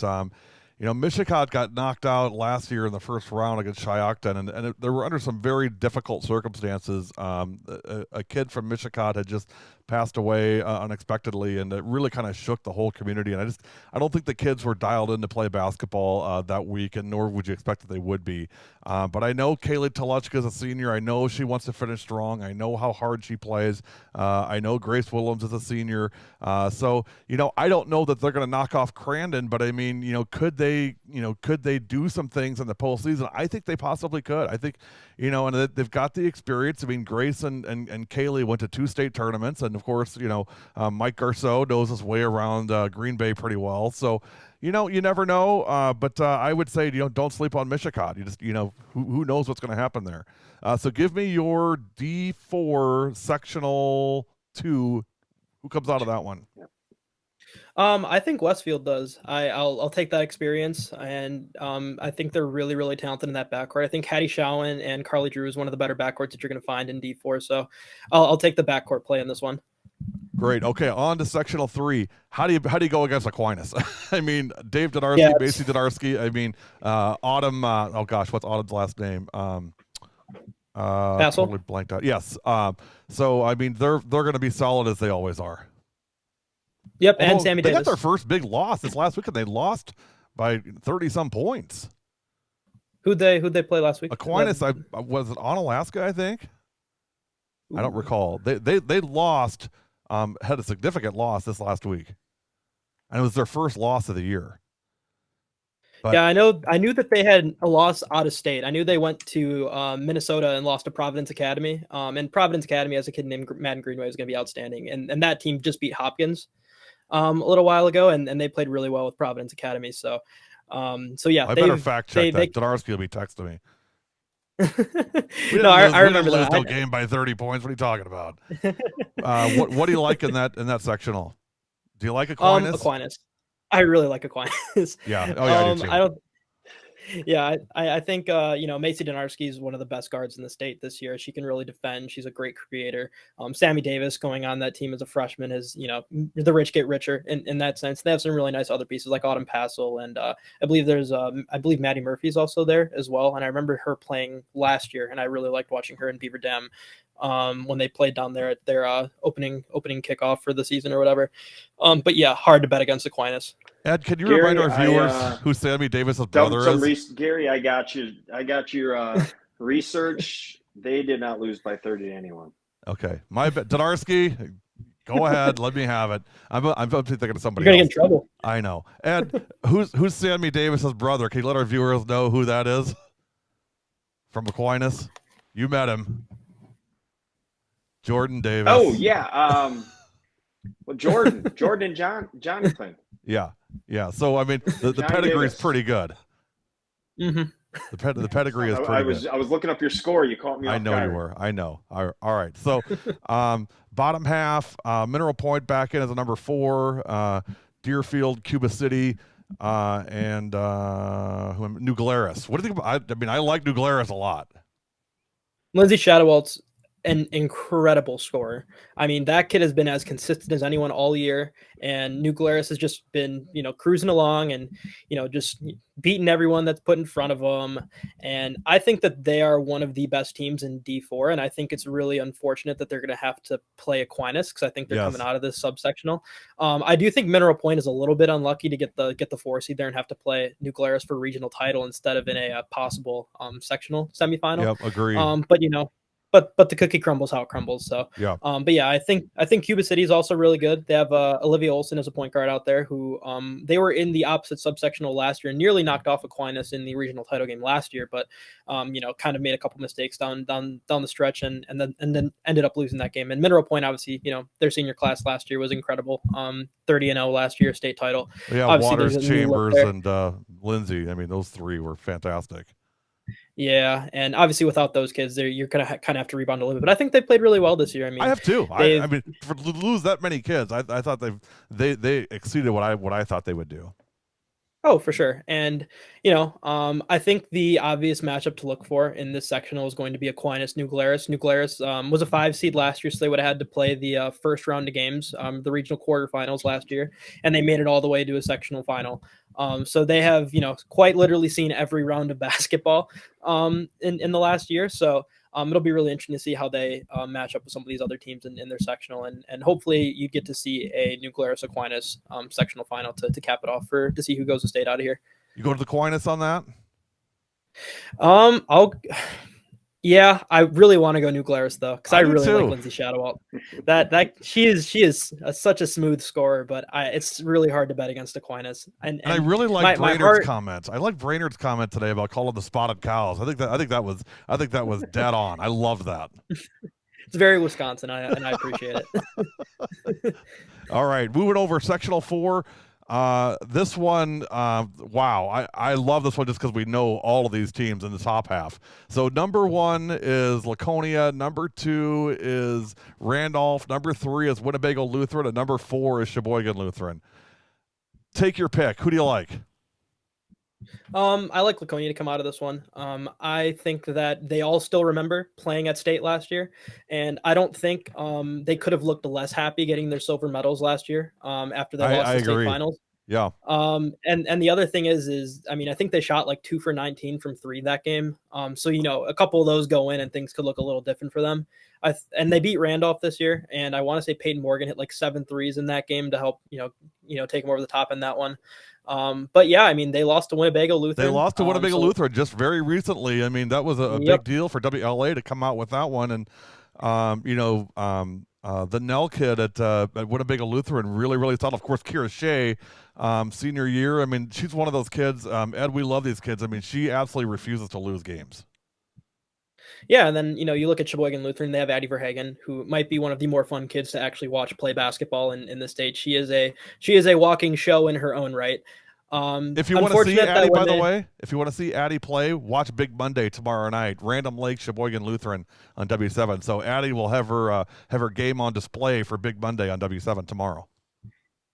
Mishicot got knocked out last year in the first round against Shiocton, and they were under some very difficult circumstances. A kid from Mishicot had just passed away unexpectedly, and it really kind of shook the whole community. And I don't think the kids were dialed in to play basketball that week, and nor would you expect that they would be. But I know Kaylee Toluchka is a senior. I know she wants to finish strong. I know how hard she plays. I know Grace Willems is a senior. So I don't know that they're going to knock off Crandon, but I mean, could they do some things in the postseason? I think they possibly could. I think, and they've got the experience. I mean, Grace and Kaylee went to 2 state tournaments, and of course, Mike Garceau knows his way around Green Bay pretty well. So, you never know. But I would say, don't sleep on Mishicot. You just, who knows what's going to happen there. So give me your D4 sectional 2. Who comes out of that one? I think Westfield does. I'll take that experience, and I think they're really, really talented in that backcourt. I think Hattie Showen and Carly Drew is one of the better backcourts that you're going to find in D4. So I'll take the backcourt play in this one. Great. Okay, on to sectional 3. How do you go against Aquinas? I mean, Dave Donarski, Macy Donarski. I mean, Autumn. Oh gosh, what's Autumn's last name? Totally blanked out. Yes. So I mean, they're going to be solid as they always are. Yep, and Sammy Davis. They got their first big loss this last week, and they lost by 30-some points. Who'd they play last week? Aquinas. Was it on Alaska? I think. I don't recall. They lost. Had a significant loss this last week, and it was their first loss of the year. But, yeah, I knew that they had a loss out of state. I knew they went to Minnesota and lost to Providence Academy. And Providence Academy has a kid named Madden Greenway is going to be outstanding. And that team just beat Hopkins a little while ago, and they played really well with Providence Academy. So yeah, I better fact check that. Donarski will be texting me. I remember that. No game by 30 points. What are you talking about? What do you like in that sectional? Do you like Aquinas? Aquinas. I really like Aquinas. Yeah. Oh yeah, I do too. I think Macy Donarski is one of the best guards in the state this year. She can really defend. She's a great creator. Sammy Davis going on that team as a freshman is, the rich get richer in that sense. They have some really nice other pieces like Autumn Passel, and I believe Maddie Murphy's also there as well. And I remember her playing last year, and I really liked watching her in Beaver Dam when they played down there at their opening kickoff for the season or whatever. But yeah, hard to bet against Aquinas. Ed, can you remind our viewers who Sammy Davis's brother is? Gary, I got your research. They did not lose by 30 to anyone. Okay, my bet. Donarski, go ahead. Let me have it. I'm thinking of somebody. You're gonna else. get in trouble. I know. Ed, who's Sammy Davis's brother? Can you let our viewers know who that is? From Aquinas, you met him. Jordan Davis. Oh yeah. Well, Jordan and Jonathan. Yeah. Yeah. So I mean, the Johnny pedigree is Davis. pretty good. Mm-hmm. The pedigree is I pretty was good. I was looking up your score. You caught me I off know you guard. were. I know. All right. So, bottom half, Mineral Point back in as a number 4. Deerfield, Cuba City, and New Glarus. What do you think about? I mean, I like New Glarus a lot. Lindsay Shadowalt's an incredible scorer. I mean, that kid has been as consistent as anyone all year, and New Glarus has just been, cruising along and, just beating everyone that's put in front of them. And I think that they are one of the best teams in D4, and I think it's really unfortunate that they're going to have to play Aquinas because I think they're coming out of this subsectional. I do think Mineral Point is a little bit unlucky to get the 4 seed there and have to play New Glarus for regional title instead of in a possible sectional semifinal. Yep, agreed. But the cookie crumbles how it crumbles. So, yeah. But yeah, I think Cuba City is also really good. They have Olivia Olson as a point guard out there who they were in the opposite subsectional last year and nearly knocked off Aquinas in the regional title game last year, but kind of made a couple mistakes down the stretch and then ended up losing that game. And Mineral Point, obviously, their senior class last year was incredible. 30-0 last year, state title. Yeah, obviously, Waters, Chambers, and Lindsay. I mean, those 3 were fantastic. Yeah, and obviously without those kids, you're gonna kind of have to rebound a little bit. But I think they played really well this year. I mean, I have too. I mean, to lose that many kids, I thought they exceeded what I thought they would do. Oh, for sure. And I think the obvious matchup to look for in this sectional is going to be Aquinas New Glarus. New Glarus was a 5 seed last year, so they would have had to play the first round of games, the regional quarterfinals last year, and they made it all the way to a sectional final. So they have, quite literally seen every round of basketball in the last year. So it'll be really interesting to see how they match up with some of these other teams in their sectional. And hopefully you get to see a New Glarus Aquinas sectional final to cap it off to see who goes to state out of here. You go to the Aquinas on that? Yeah, I really want to go New Glarus though, because I really too. like Lindsay Shadowalt. That she is such a smooth scorer, but it's really hard to bet against Aquinas. And I really like Brainerd's comments. I like Brainerd's comment today about calling the spotted cows. I think that was dead on. I love that. It's very Wisconsin, and I appreciate it. All right, moving over sectional 4. This one, wow, I love this one just because we know all of these teams in the top half. So number 1 is Laconia, number 2 is Randolph, number 3 is Winnebago Lutheran, and number 4 is Sheboygan Lutheran. Take your pick. Who do you like? I like Laconia to come out of this one. I think that they all still remember playing at state last year, and I don't think they could have looked less happy getting their silver medals last year after they lost the state finals. Yeah. And the other thing is I mean, I think they shot like 2 for 19 from 3 that game. So a couple of those go in and things could look a little different for them. And they beat Randolph this year, and I want to say Peyton Morgan hit like 7 threes in that game to help take them over the top in that one. But yeah, I mean, they lost to Winnebago Lutheran. They lost to Winnebago Lutheran just very recently. I mean, that was a big deal for WLA to come out with that one. And, the Nell kid at Winnebago Lutheran really thought, of course, Kira Shea, senior year. I mean, she's one of those kids. Ed, we love these kids. I mean, she absolutely refuses to lose games. Yeah, and then you look at Sheboygan Lutheran, they have Addie Verhagen, who might be one of the more fun kids to actually watch play basketball in the state. She is a walking show in her own right. If you want to see Addie, by the way, if you want to see Addie play, watch Big Monday tomorrow night. Random Lake, Sheboygan Lutheran on W7. So Addie will have her game on display for Big Monday on W7 tomorrow.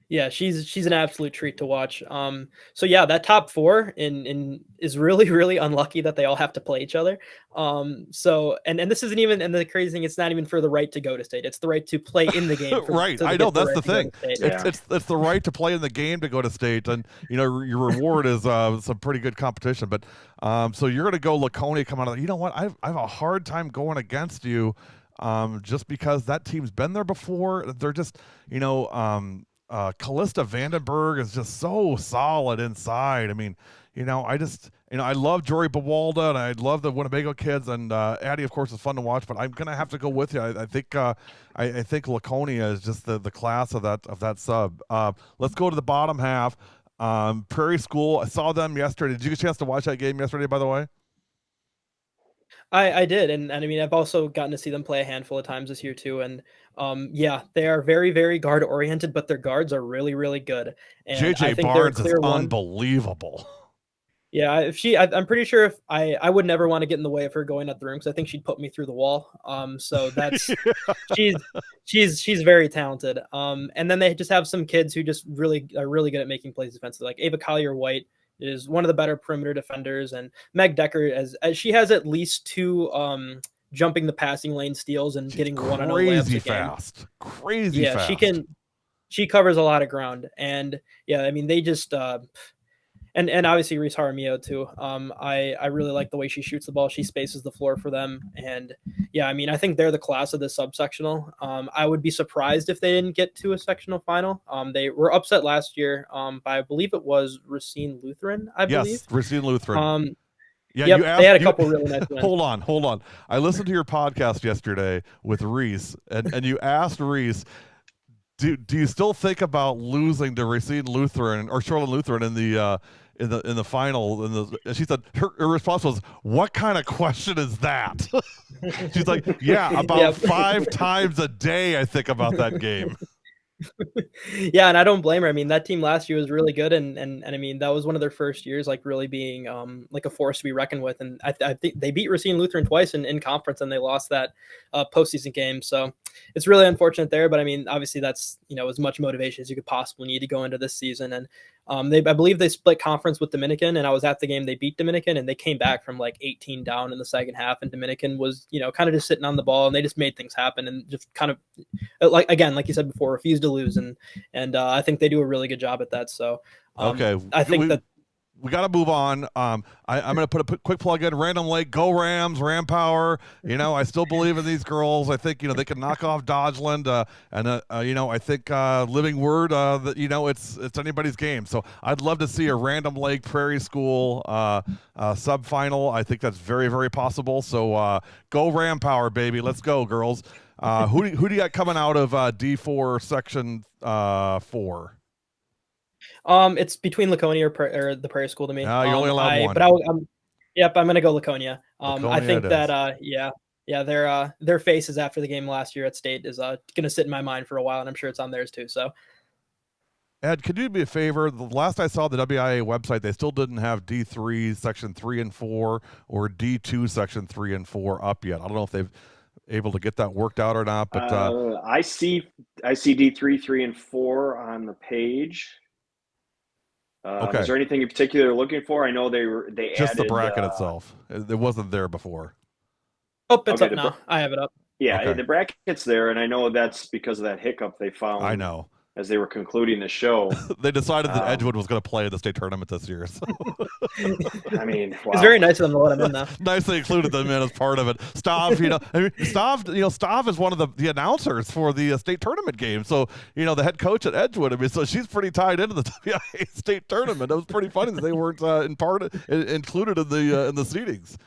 Yeah, she's an absolute treat to watch. So yeah, that top 4 in is really unlucky that they all have to play each other. So and this isn't even, and the crazy thing, it's not even for the right to go to state. It's the right to play in the game. Right. I know that's the thing. It's the right to play in the game to go to state, and your reward is some pretty good competition. But so you're going to go Laconia come out of. You know what? I have a hard time going against you, just because that team's been there before. They're just Callista Vandenberg is just so solid inside. I mean, I love Jory Bawalda, and I love the Winnebago kids, and Addie, of course, is fun to watch. But I'm gonna have to go with you. I think Laconia is just the class of that sub. Let's go to the bottom half. Prairie School. I saw them yesterday. Did you get a chance to watch that game yesterday? By the way. I did, and I mean I've also gotten to see them play a handful of times this year too, and yeah, they are very very guard oriented, but their guards are really really good, and I JJ think they're a Barnes is clear one. unbelievable. Yeah, if I'm pretty sure if I would never want to get in the way of her going at the rim because I think she'd put me through the wall. So that's she's she's very talented. And then they just have some kids who just really are really good at making plays defensively. Like Ava Collier-White is one of the better perimeter defenders, and Meg Decker as she has at least two jumping the passing lane steals and She's getting 1-0 layups a game. Crazy Yeah, fast. she covers a lot of ground, and yeah, I mean they just and obviously Reese Jaramillo too. I really like the way she shoots the ball. She spaces the floor for them, and yeah, I mean I think they're the class of the subsectional. I would be surprised if they didn't get to a sectional final. They were upset last year by I believe it was Racine Lutheran. I believe. Yes, Racine Lutheran. Yeah, yep, you asked, they had a couple really nice wins. Hold on. I listened to your podcast yesterday with Reese, and you asked Reese, do you still think about losing to Racine Lutheran or Charlotte Lutheran in the final? And she said her response was, "What kind of question is that?" She's like, "Yeah, about 5 times a day I think about that game." Yeah, and I don't blame her. I mean, that team last year was really good, and I mean that was one of their first years, like really being like a force to be reckoned with. And I think they beat Racine Lutheran twice in conference, and they lost that postseason game. So it's really unfortunate there. But I mean, obviously that's as much motivation as you could possibly need to go into this season. And I believe they split conference with Dominican, and I was at the game they beat Dominican, and they came back from like 18 down in the second half, and Dominican was kind of just sitting on the ball, and they just made things happen and just kind of like you said before, refused to lose, and I think they do a really good job at that. So okay, I think that we got to move on. I'm going to put a quick plug in. Random Lake, go Rams, Ram Power. I still believe in these girls. I think they can knock off Dodgeland, and I think Living Word that it's anybody's game. So I'd love to see a Random Lake Prairie School sub final. I think that's very very possible. So go Ram Power, baby. Let's go, girls. Who do you got coming out of D4 section 4? It's between Laconia or the Prairie School to me. You only allowed one. But yep, I'm gonna go Laconia. I think that their faces after the game last year at State is gonna sit in my mind for a while, and I'm sure it's on theirs too. So. Ed, could you do me a favor? The last I saw the WIAA website, they still didn't have D3 section 3 and 4 or D2 section 3 and 4 up yet. I don't know if they've able to get that worked out or not, but I see D3, 3, and 4 on the page. Okay. Is there anything in particular they're looking for? I know they just added the bracket itself. It wasn't there before. Oh, it's up now. I have it up. Yeah, okay. The bracket's there, and I know that's because of that hiccup they found. I know. As they were concluding the show, they decided that Edgewood was going to play in the state tournament this year. So. I mean, wow. It's very nice of them to let them in now. Nice they included them in as part of it. Stav, Stav is one of the announcers for the state tournament game. So, the head coach at Edgewood. I mean, so she's pretty tied into the WIAA state tournament. It was pretty funny that they weren't included in the seedings,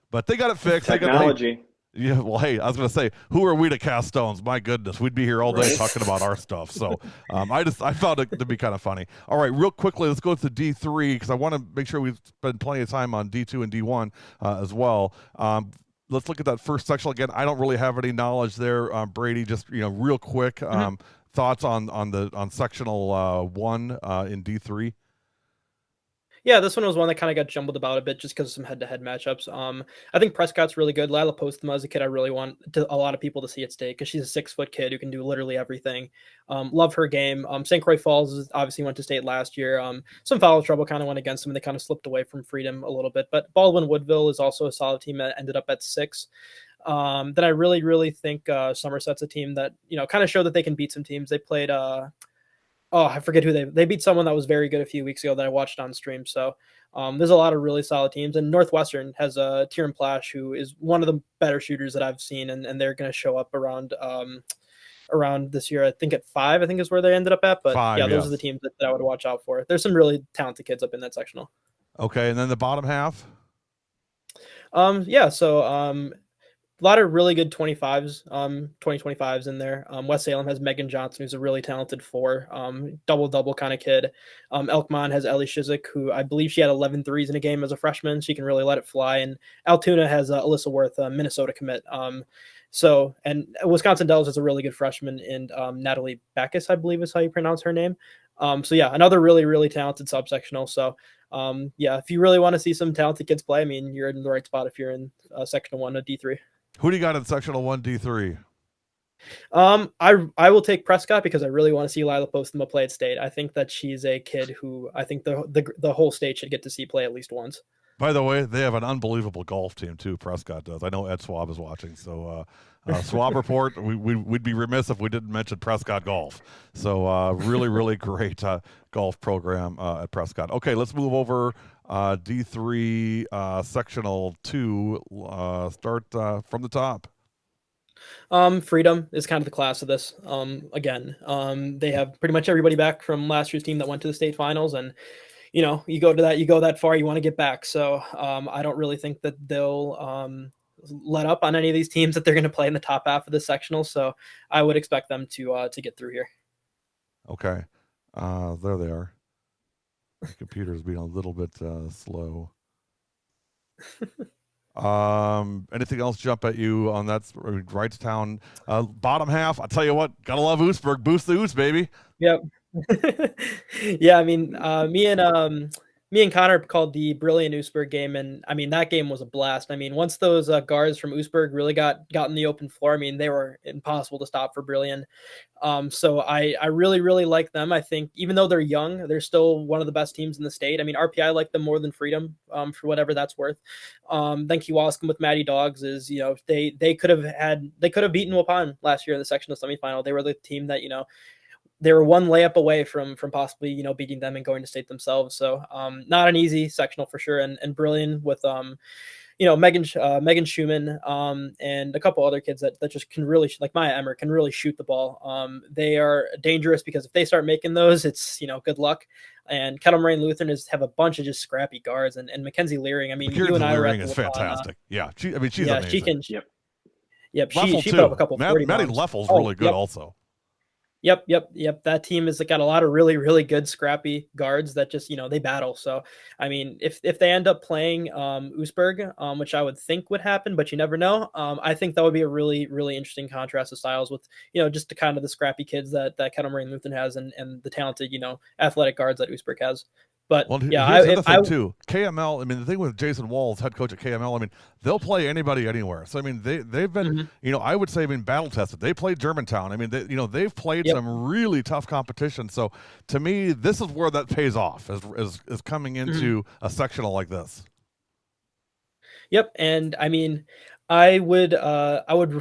but they got it fixed. Technology. Yeah, well, hey, I was going to say, who are we to cast stones? My goodness, we'd be here all day talking about our stuff. So I found it to be kind of funny. All right, real quickly, let's go to D3 because I want to make sure we spend plenty of time on D2 and D1 as well. Let's look at that first section again. I don't really have any knowledge there, Brady. Just real quick thoughts on sectional 1 in D3. Yeah, this one was one that kind of got jumbled about a bit just because of some head-to-head matchups. I think Prescott's really good. Lila Postma as a kid, I really want a lot of people to see at State because she's a 6-foot kid who can do literally everything. Love her game. St. Croix Falls obviously went to State last year. Some foul trouble kind of went against them, and they kind of slipped away from Freedom a little bit. But Baldwin Woodville is also a solid team that ended up at 6. Then I really, really think Somerset's a team that kind of showed that they can beat some teams. They played. I forget who they beat someone that was very good a few weeks ago that I watched on stream. So there's a lot of really solid teams. And Northwestern has Tieran Plash, who is one of the better shooters that I've seen. And they're going to show up around this year. I think at 5, I think is where they ended up at. But 5, those are the teams that I would watch out for. There's some really talented kids up in that sectional. Okay. And then the bottom half. So lot of really good 2025s in there. West Salem has Megan Johnson, who's a really talented 4, double kind of kid. Elkmont has Ellie Shizik, who I believe she had 11 threes in a game as a freshman. She can really let it fly. And Altoona has Alyssa Worth, Minnesota commit. And Wisconsin Dells is a really good freshman, and Natalie Backus, I believe is how you pronounce her name. Another really, really talented subsectional. So if you really want to see some talented kids play, I mean, you're in the right spot if you're in Sectional 1 of D3. Who do you got in Sectional 1 D3? I will take Prescott because I really want to see Lila Postma play at state. I think that she's a kid who I think the whole state should get to see play at least once. By the way, they have an unbelievable golf team too. Prescott does. I know Ed Swab is watching, so Swab Report. We'd be remiss if we didn't mention Prescott Golf. So really, really great golf program at Prescott. Okay, let's move over D3 Sectional 2. Start from the top. Freedom is kind of the class of this. They have pretty much everybody back from last year's team that went to the state finals, and you go that far, you want to get back. So I don't really think that they'll let up on any of these teams that they're going to play in the top half of the sectional. So I would expect them to get through here. Okay, there they are. The computer's being a little bit slow. Anything else jump at you on that? Wrightstown bottom half. I'll tell you what, gotta love Oostburg. Boost the Oos, baby. Yep. Yeah, I mean, me and Connor called the Brilliant Oostburg game, and I mean that game was a blast. I mean, once those guards from Oostburg really got in the open floor, I mean they were impossible to stop for Brilliant. So I really, really like them. I think even though they're young, they're still one of the best teams in the state. I mean, RPI like them more than Freedom, for whatever that's worth. Then Kewaskum with Maddie Dogs is, they could have beaten Waupun last year in the sectional semifinal. They were the team that, they were one layup away from possibly, beating them and going to state themselves. So not an easy sectional for sure. And Brilliant with, Megan Schumann and a couple other kids that just can really, like Maya Emmer, can really shoot the ball. They are dangerous because if they start making those, it's, good luck. And Kettle Moraine Lutheran have a bunch of just scrappy guards. And Mackenzie Leering, I mean, Mackenzie you and I were at Leering the is fantastic. She's amazing. She can. Yep. Leffel She put up a couple. Maddie Leffel's really good also. Yep. That team has got a lot of really, really good scrappy guards that just, they battle. So, I mean, if they end up playing Oostburg, which I would think would happen, but you never know. I think that would be a really, really interesting contrast of styles with, just the kind of the scrappy kids that Kettle Moraine Lutheran has and the talented, athletic guards that Oostburg has. But here's the thing too. KML. I mean, the thing with Jason Walls, head coach at KML. I mean, they'll play anybody anywhere. So I mean, they've been, I would say, battle tested. They played Germantown. I mean, they've played some really tough competition. So to me, this is where that pays off is coming into a sectional like this. Yep, and I mean, I would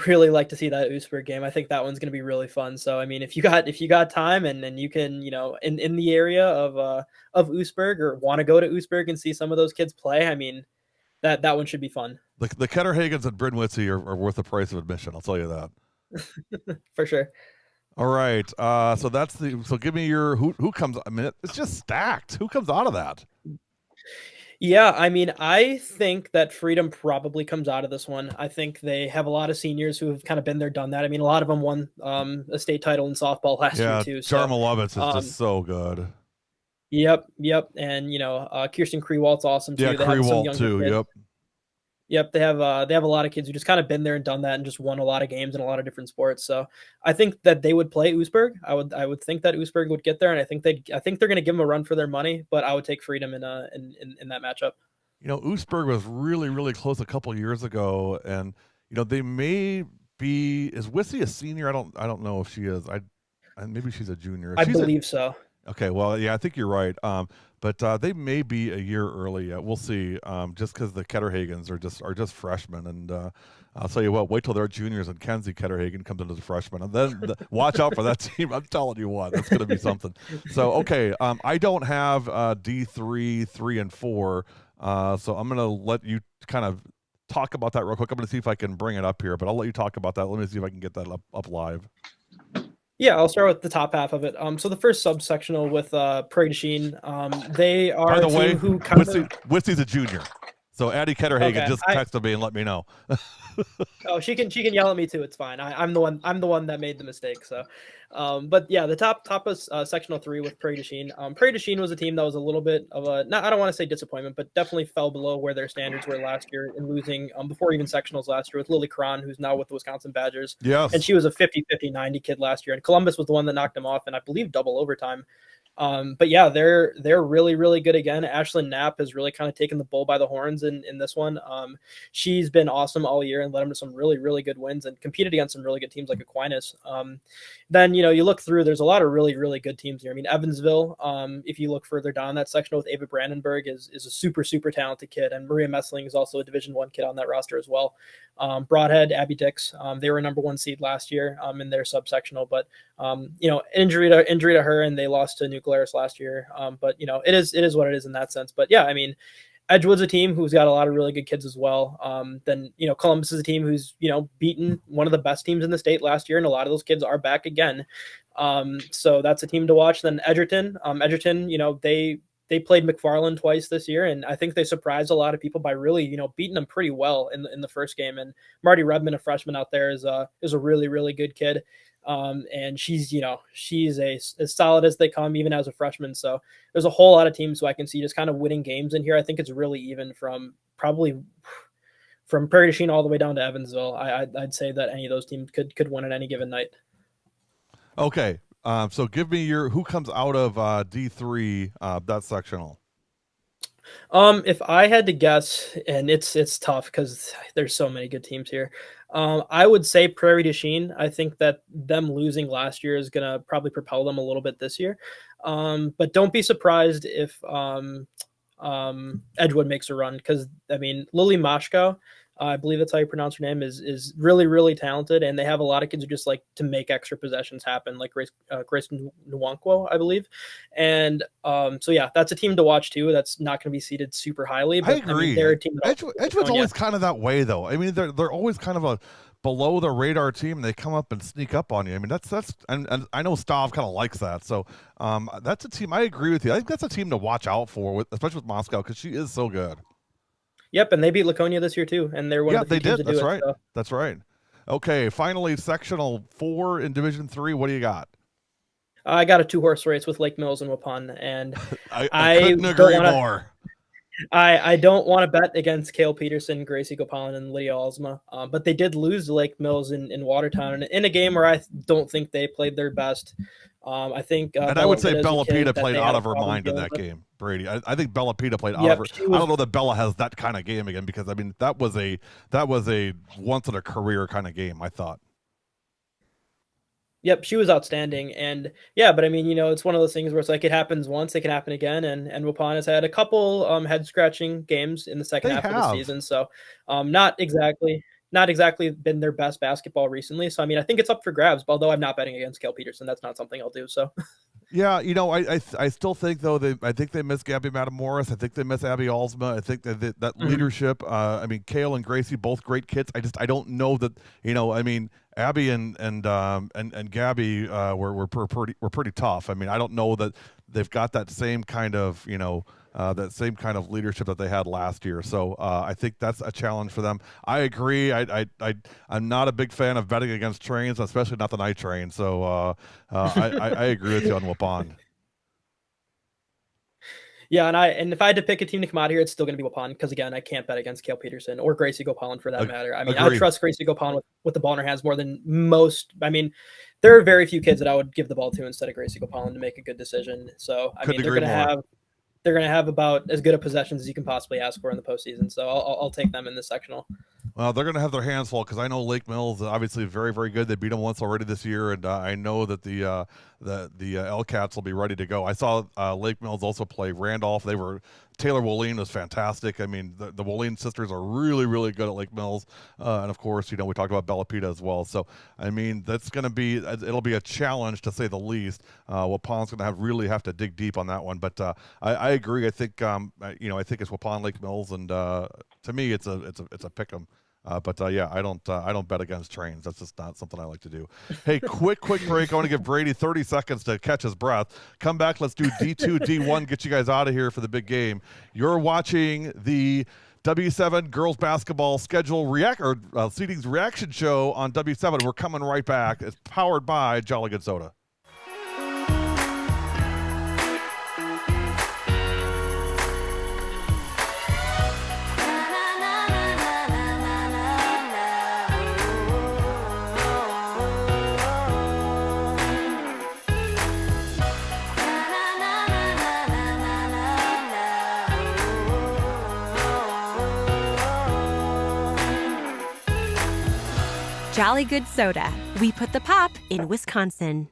really like to see that Oostburg game. I think that one's going to be really fun. So I mean, if you got time and you can, in the area of Oostburg or want to go to Oostburg and see some of those kids play, I mean, that one should be fun. The Ketterhagens and Bryn Witzy are worth the price of admission. I'll tell you that. For sure. All right. So give me your who comes. I mean, it's just stacked. Who comes out of that? Yeah, I mean, I think that Freedom probably comes out of this one. I think they have a lot of seniors who have kind of been there, done that. I mean, a lot of them won a state title in softball last year too. So, Jarma Lovitz is just so good. Yep. And Kirsten Krewalt's awesome too. Yeah, Krewalt too. Kids. Yep, they have a lot of kids who just kind of been there and done that and just won a lot of games in a lot of different sports. So I think that they would play Oostburg. I would think that Oostburg would get there, and I think they're going to give them a run for their money. But I would take Freedom in that matchup. Oostburg was really, really close a couple years ago, and they may be. Is Wissy a senior? I don't know if she is. Maybe she's a junior. I believe so. Okay, well, yeah, I think you're right. But they may be a year early. We'll see. Just because the Ketterhagens are just freshmen, and I'll tell you what. Wait till they're juniors and Kenzie Ketterhagen comes into the freshman, and then watch out for that team. I'm telling you what, that's going to be something. So okay, I don't have D3, 3, and 4. So I'm going to let you kind of talk about that real quick. I'm going to see if I can bring it up here, but I'll let you talk about that. Let me see if I can get that up live. Yeah, I'll start with the top half of it. So the first subsectional with Prairie du Chien, they are by the way, who Wissy's a junior. So Addie Ketterhagen Okay, just texted me and let me know. Oh, she can yell at me too. It's fine. I'm the one that made the mistake. So, but yeah, the top of sectional 3 with Prairie du Chien. Prairie du Chien was a team that was a little bit of a I don't want to say disappointment, but definitely fell below where their standards were last year in losing before even sectionals last year with Lily Cron, who's now with the Wisconsin Badgers. Yes, and she was a 50-50-90 kid last year, and Columbus was the one that knocked them off, and I believe double overtime. But yeah, they're really, really good again. Ashlyn Knapp has really kind of taken the bull by the horns in this one. She's been awesome all year and led them to some really, really good wins and competed against some really good teams like Aquinas. Then, you look through, there's a lot of really, really good teams here. I mean, Evansville, if you look further down that section with Ava Brandenburg is a super, super talented kid. And Maria Messling is also a Division I kid on that roster as well. Broadhead, Abby Dix, they were number 1 seed last year in their subsectional, but injury to her, and they lost to New Glarus last year. But it is what it is in that sense. But yeah, I mean, Edgewood's a team who's got a lot of really good kids as well. Then Columbus is a team who's beaten one of the best teams in the state last year, and a lot of those kids are back again. So that's a team to watch. Then Edgerton, they played McFarland twice this year, and I think they surprised a lot of people by really, beating them pretty well in the first game. And Marty Redman, a freshman out there, is a really, really good kid. And she's as solid as they come, even as a freshman. So there's a whole lot of teams who I can see just kind of winning games in here. I think it's really even from Prairie du Chien all the way down to Evansville. I'd say that any of those teams could win on any given night. Okay. So give me who comes out of D3 that sectional. If I had to guess, and it's tough because there's so many good teams here. I would say Prairie du Chien. I think that them losing last year is gonna probably propel them a little bit this year. But don't be surprised if Edgewood makes a run, because I mean Lily Mashko, I believe that's how you pronounce her name, is really, really talented, and they have a lot of kids who just like to make extra possessions happen, like Grace Nwankwo, I believe. And so yeah, that's a team to watch too. That's not going to be seated super highly. But, I agree. I mean, they're a team that Edgewood's always kind of that way, though. I mean, they're always kind of a below the radar team, and they come up and sneak up on you. I mean, that's and I know Stav kind of likes that. So that's a team. I agree with you. I think that's a team to watch out for, especially with Moscow, because she is so good. Yep, and they beat Laconia this year too, and they're one of the few teams to do it. That's right. So. That's right. Okay, finally, sectional 4 in Division 3. What do you got? I got a 2-horse race with Lake Mills and Waupun, and I couldn't agree more. I don't want to bet against Cale Petersen, Gracie Gopalan, and Lydia Alsma, but they did lose to Lake Mills in Watertown in a game where I don't think they played their best. I think, and I would say Bella Pita played out of her mind in that game, Brady. I think Bella Pita played out of her. I don't know that Bella has that kind of game again, because I mean that was a once in a career kind of game, I thought. Yep, she was outstanding, and yeah, but I mean, it's one of those things where it's like it happens once, it can happen again, and Waupun has had a couple head scratching games in the second half of the season, so not exactly been their best basketball recently. So I mean, I think it's up for grabs. Although I'm not betting against Cale Petersen, that's not something I'll do. So. Yeah, I still think though I think they miss Gabby Matamoros. I think they miss Abby Alsma. I think that leadership. I mean, Cale and Gracie, both great kids. I don't know that I mean, Abby and Gabby were pretty tough. I mean, I don't know that they've got that same kind of leadership that they had last year. So I think that's a challenge for them. I agree. I'm not a big fan of betting against trains, especially not the night train. So I agree with you on Waupun. Yeah, and if I had to pick a team to come out here, it's still going to be Waupun, because again, I can't bet against Cale Petersen or Gracie Gopalan for that matter. I mean, I trust Gracie Gopalan with the ball in her hands more than most. I mean, there are very few kids that I would give the ball to instead of Gracie Gopalan to make a good decision. So I mean, they're going to have about as good a possessions as you can possibly ask for in the postseason. So I'll take them in this sectional. Well, they're going to have their hands full, because I know Lake Mills obviously very, very good. They beat them once already this year, and I know that the L-Cats will be ready to go. I saw Lake Mills also play Randolph. Taylor Woleen was fantastic. I mean, the Woleen sisters are really, really good at Lake Mills, and of course, we talked about Bella Pita as well. So, I mean, it'll be a challenge to say the least. Waupun's going to really have to dig deep on that one. But I agree. I think I think it's Waupun, Lake Mills, and to me, it's a pick'em. But yeah, I don't bet against trains. That's just not something I like to do. Hey, quick break. I want to give Brady 30 seconds to catch his breath. Come back. Let's do D2, D1. Get you guys out of here for the big game. You're watching the W7 girls basketball schedule seedings reaction show on W7. We're coming right back. It's powered by Jolly Good Soda. Jolly Good Soda. We put the pop in Wisconsin.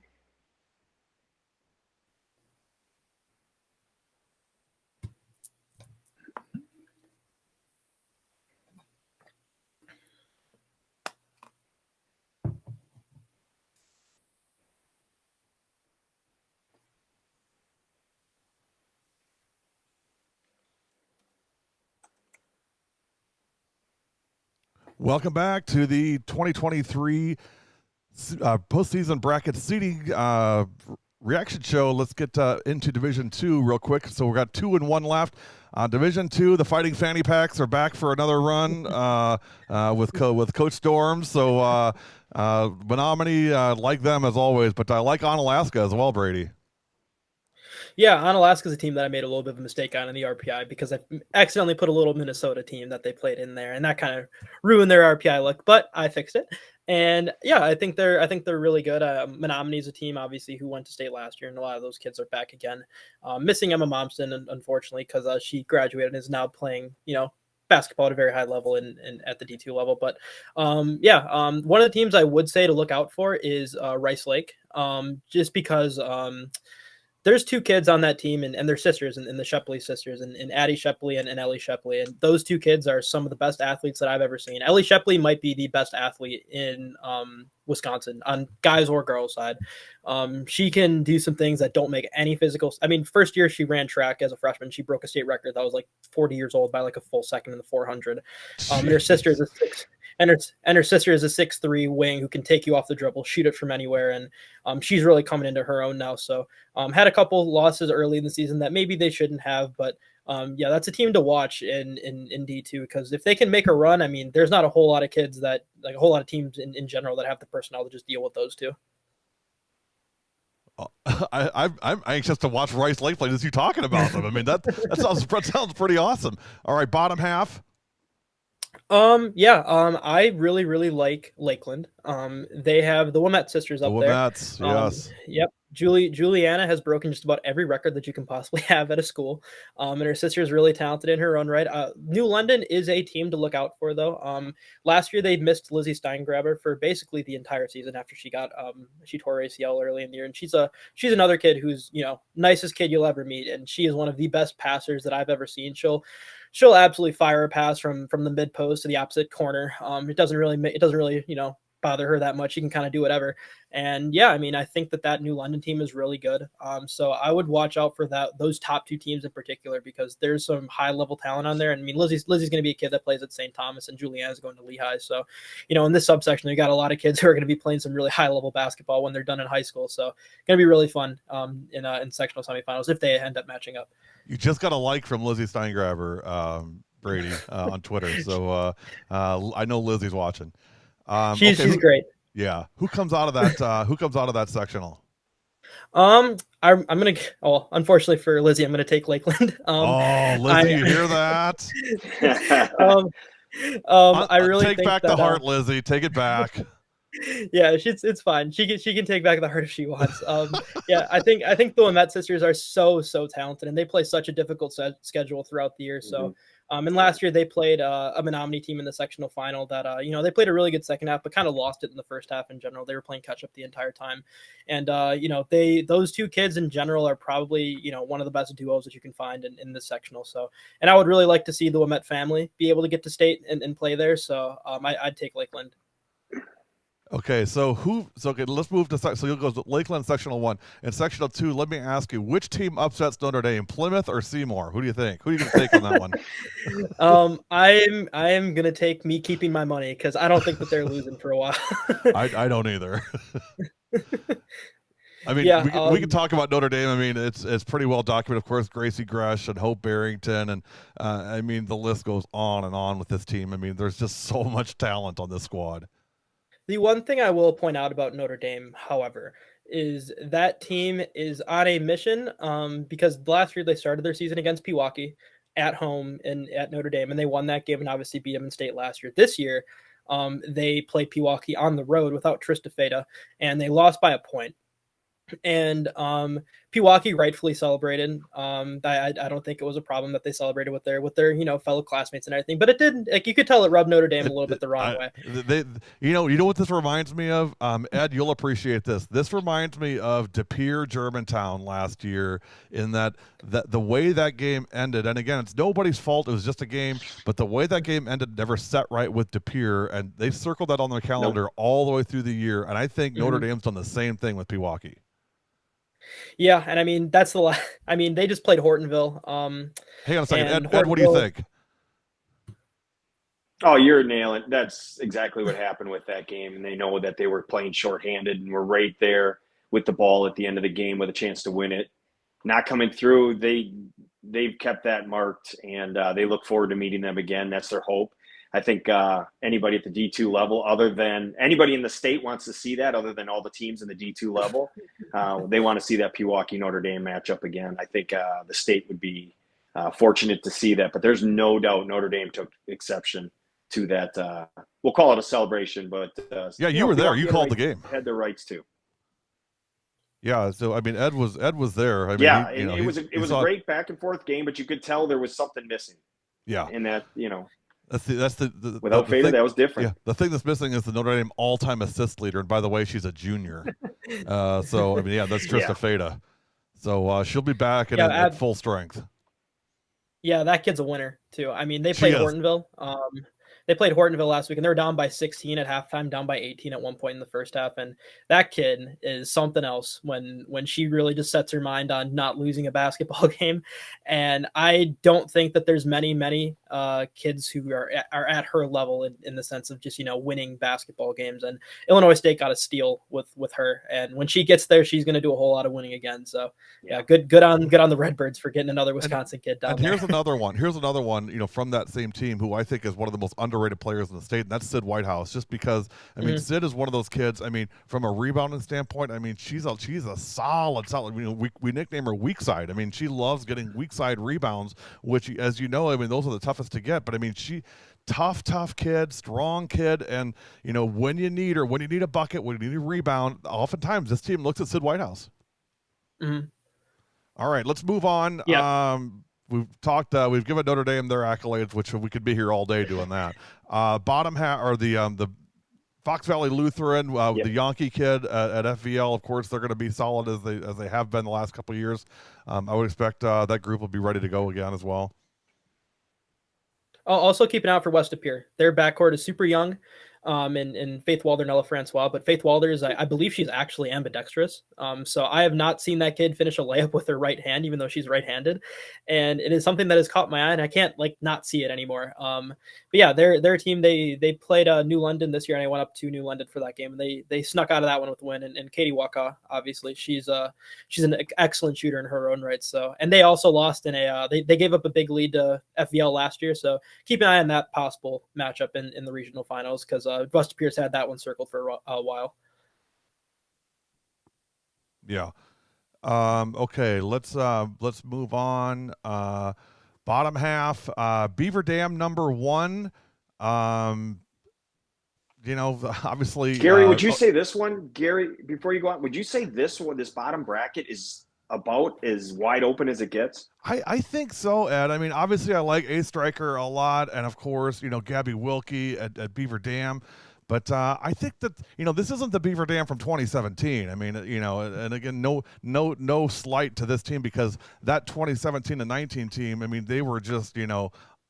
Welcome back to the 2023 postseason bracket seeding reaction show. Let's get into Division 2 real quick. So we got 2 and 1 left. Division 2, the Fighting Fanny Packs are back for another run with Coach Storm. So Menominee, like them as always, but I like Onalaska as well, Brady. Yeah, Onalaska is a team that I made a little bit of a mistake on in the RPI because I accidentally put a little Minnesota team that they played in there, and that kind of ruined their RPI look. But I fixed it, and yeah, I think they're really good. Menominee is a team obviously who went to state last year, and a lot of those kids are back again. Missing Emma Momston, unfortunately, because she graduated and is now playing, basketball at a very high level and at the D2 level. But one of the teams I would say to look out for is Rice Lake, just because there's 2 kids on that team and their sisters and the Shepley sisters and Addie Shepley and Ellie Shepley. And those 2 kids are some of the best athletes that I've ever seen. Ellie Shepley might be the best athlete in Wisconsin on guys or girls side. She can do some things that don't make any physical. I mean, first year she ran track as a freshman. She broke a state record that was like 40 years old by like a full second in the 400. And her sister is a 6. And her sister is a 6'3" wing who can take you off the dribble, shoot it from anywhere, and she's really coming into her own now. So had a couple losses early in the season that maybe they shouldn't have, but that's a team to watch in D2 because if they can make a run, I mean, there's not a whole lot of kids that like a whole lot of teams in general that have the personnel to just deal with those 2. I'm anxious to watch Rice Lake play. As you talking about them, I mean that sounds pretty awesome. All right, bottom half. I really like Lakeland. They have the Wilmette sisters up there. Wilmettes, yes. Yep. Juliana has broken just about every record that you can possibly have at a school. And her sister is really talented in her own right. New London is a team to look out for though. Last year they missed Lizzie Steingraber for basically the entire season after she got she tore ACL early in the year, and she's another kid who's nicest kid you'll ever meet, and she is one of the best passers that I've ever seen. She'll absolutely fire a pass from the mid post to the opposite corner. It doesn't really bother her that much. She can kind of do whatever. And yeah, I mean, I think that New London team is really good. So I would watch out for those top 2 teams in particular because there's some high level talent on there. And I mean, Lizzie's going to be a kid that plays at St. Thomas, and Juliana's going to Lehigh. So, in this subsection, you got a lot of kids who are going to be playing some really high level basketball when they're done in high school. So going to be really fun in sectional semifinals if they end up matching up. You just got a like from Lizzie Steingraber, Brady, on Twitter. So I know Lizzie's watching. She's great. Yeah. Who comes out of that sectional? I'm gonna. Oh, unfortunately for Lizzie, I'm gonna take Lakeland. Lizzie, you hear that? I really take think back that, the heart, Lizzie. Take it back. Yeah, it's fine. She can take back the heart if she wants. I think the Wilmette sisters are so talented, and they play such a difficult schedule throughout the year. So, and last year they played a Menominee team in the sectional final that they played a really good second half, but kind of lost it in the first half. In general, they were playing catch up the entire time, and those 2 kids in general are probably one of the best duos that you can find in this sectional. So, and I would really like to see the Wilmette family be able to get to state and play there. So, I'd take Lakeland. Okay, so let's move to so you'll go to Lakeland sectional 1 and sectional 2. Let me ask you, which team upsets Notre Dame, Plymouth or Seymour? Who do you think? Who are you going to take on that one? I am going to take me keeping my money because I don't think that they're losing for a while. I don't either. I mean, Yeah, we can talk about Notre Dame. I mean, it's pretty well documented. Of course, Gracie Gresh and Hope Barrington, and I mean, the list goes on and on with this team. I mean, there's just so much talent on this squad. The one thing I will point out about Notre Dame, however, is that team is on a mission because last year they started their season against Pewaukee at home and at Notre Dame, and they won that game and obviously beat them in state last year. This year, they played Pewaukee on the road without Trista Feta, and they lost by a point. And Pewaukee rightfully celebrated. I don't think it was a problem that they celebrated with their fellow classmates and everything, but it did, like, you could tell it rubbed Notre Dame a little bit the wrong way. You know what this reminds me of? Ed, you'll appreciate this. This reminds me of De Pere Germantown last year, in that the way that game ended, and again, it's nobody's fault. It was just a game, but the way that game ended never set right with De Pere, and they circled that on their calendar all the way through the year. And I think Notre Dame's done the same thing with Pewaukee. Yeah, and I mean they just played Hortonville. Hang on a second, Ed, what do you think? Oh, you're nailing. That's exactly what happened with that game, and they know that they were playing shorthanded and were right there with the ball at the end of the game with a chance to win it. Not coming through. They've kept that marked, and they look forward to meeting them again. That's their hope. I think anybody at the D2 level, other than anybody in the state, wants to see that, other than all the teams in the D2 level. They want to see that Pewaukee Notre Dame matchup again. I think the state would be fortunate to see that, but there's no doubt Notre Dame took exception to that. We'll call it a celebration, but yeah, you were there. You called the game. Had the rights to. Yeah, so I mean, Ed was there. I mean, yeah, it was a great back and forth game, but you could tell there was something missing. Yeah, in that That's the without Feta, that was different. Yeah, the thing that's missing is the Notre Dame all-time assist leader, and by the way, she's a junior. So I mean, yeah, that's Trista Feta. So she'll be back at full strength. Yeah, that kid's a winner too. I mean, they played Hortonville. They played Hortonville last week, and they were down by 16 at halftime, down by 18 at one point in the first half. And that kid is something else when she really just sets her mind on not losing a basketball game. And I don't think that there's many kids who are at her level in the sense of just, winning basketball games. And Illinois State got a steal with her. And when she gets there, she's going to do a whole lot of winning again. So yeah, good on the Redbirds for getting another Wisconsin kid down there. Here's another one, from that same team who I think is one of the most underrated players in the state, and that's Sid Whitehouse. Just because, I mean, Sid is one of those kids. I mean, from a rebounding standpoint, I mean, she's a solid. We nickname her weak side. I mean, she loves getting weak side rebounds, which, as you know, I mean, those are the toughest to get. But I mean, tough kid, strong kid, and when you need her, when you need a bucket, when you need a rebound, oftentimes this team looks at Sid Whitehouse. Mm-hmm. All right, let's move on. Yeah. We've talked. We've given Notre Dame their accolades, which we could be here all day doing that. Bottom half, or the Fox Valley Lutheran, the Yankee kid at FVL. Of course, they're going to be solid as they have been the last couple of years. I would expect that group will be ready to go again as well. Also keep an eye out for West Appear. Their backcourt is super young. And Faith Walder and Ella Francois, but Faith Walder is, I believe she's actually ambidextrous. So I have not seen that kid finish a layup with her right hand, even though she's right-handed. And it is something that has caught my eye, and I can't not see it anymore. But yeah, their team, they played New London this year, and I went up to New London for that game, and they snuck out of that one with a win. And Katie Waka, obviously, she's an excellent shooter in her own right. So, and they also lost in they gave up a big lead to FVL last year. So keep an eye on that possible matchup in the regional finals, because West Pierce had that one circled for a while. Yeah. Okay. Let's move on. Bottom half. Beaver Dam #1. Obviously. Gary, would you say this one? Gary, before you go on, would you say this bottom bracket is about as wide open as it gets? I think so, Ed. I mean, obviously I like A Striker a lot, and of course, Gabby Wilkie at Beaver Dam. But I think that, this isn't the Beaver Dam from 2017. I mean, and again, no slight to this team, because that 2017 and 19 team, I mean, they were just,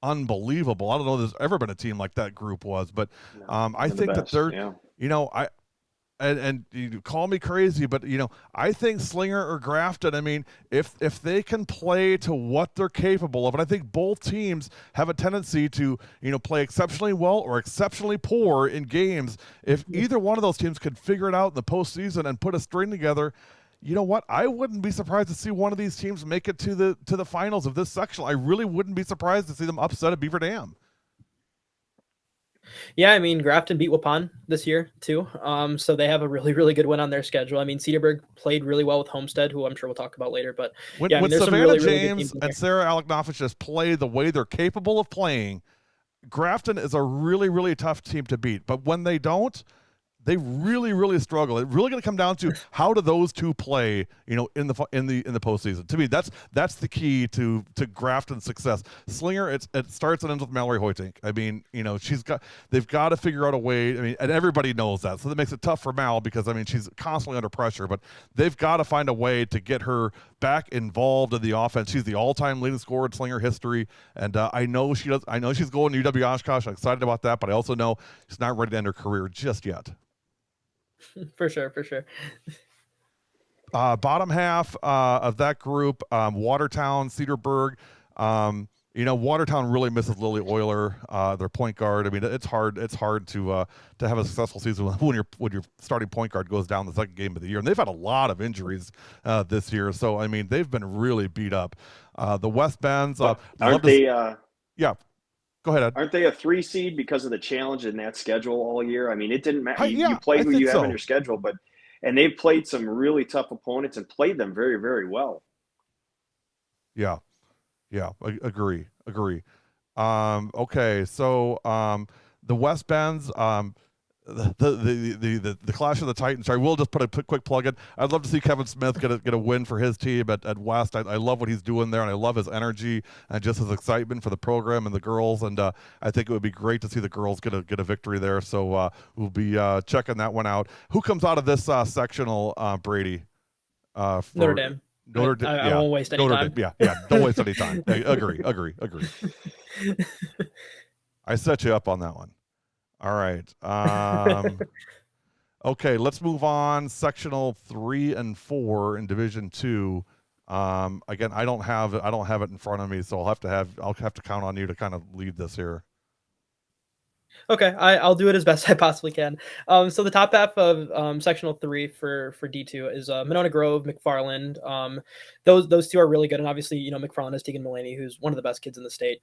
unbelievable. I don't know if there's ever been a team like that group was, but I think that they're, and you call me crazy, but I think Slinger or Grafton, I mean, if they can play to what they're capable of, and I think both teams have a tendency to play exceptionally well or exceptionally poor in games. If either one of those teams could figure it out in the postseason and put a string together, you know what? I wouldn't be surprised to see one of these teams make it to the finals of this section. I really wouldn't be surprised to see them upset at Beaver Dam. Yeah, I mean, Grafton beat Waupun this year too. So they have a really, really good win on their schedule. I mean, Cedarburg played really well with Homestead, who I'm sure we'll talk about later. But When yeah, I mean, there's some Savannah really, really good James teams in and there. Sarah Aleknovich just play the way they're capable of playing, Grafton is a really, really tough team to beat. But when they don't, they really, really struggle. It's really going to come down to how do those two play, in the postseason. To me, that's the key to Grafton's success. Slinger, it starts and ends with Mallory Hoytink. I mean, they've got to figure out a way. I mean, and everybody knows that, so that makes it tough for Mal because I mean she's constantly under pressure. But they've got to find a way to get her back involved in the offense. She's the all-time leading scorer in Slinger history, and I know she does. I know she's going to UW Oshkosh. I'm excited about that, but I also know she's not ready to end her career just yet. For sure. Bottom half of that group, Watertown, Cedarburg. Watertown really misses Lily Euler, their point guard. I mean, it's hard to have a successful season when your starting point guard goes down the second game of the year. And they've had a lot of injuries this year, so I mean, they've been really beat up. The West Bends, aren't they? Yeah. Go ahead, Ed. Aren't they a 3 seed because of the challenge in that schedule all year? I mean, it didn't matter. Yeah, you play I who think you have so. in your schedule, and they've played some really tough opponents and played them very, very well. Yeah, agree. Okay, so the West Bends, the Clash of the Titans. I will just put a quick plug in. I'd love to see Kevin Smith get a win for his team at West. I love what he's doing there, and I love his energy and just his excitement for the program and the girls. And I think it would be great to see the girls get a victory there. So we'll be checking that one out. Who comes out of this sectional, Brady? Notre Dame. I won't waste any time. Yeah, don't waste any time. Agree. I set you up on that one. All right. Okay, let's move on. Sectional 3 and 4 in Division 2. Again, I don't have it in front of me, so I'll have to count on you to kind of lead this here. Okay, I'll do it as best I possibly can. So the top half of sectional 3 for D2 is Monona Grove, McFarland. Those two are really good, and obviously McFarland has Tegan Mullaney, who's one of the best kids in the state.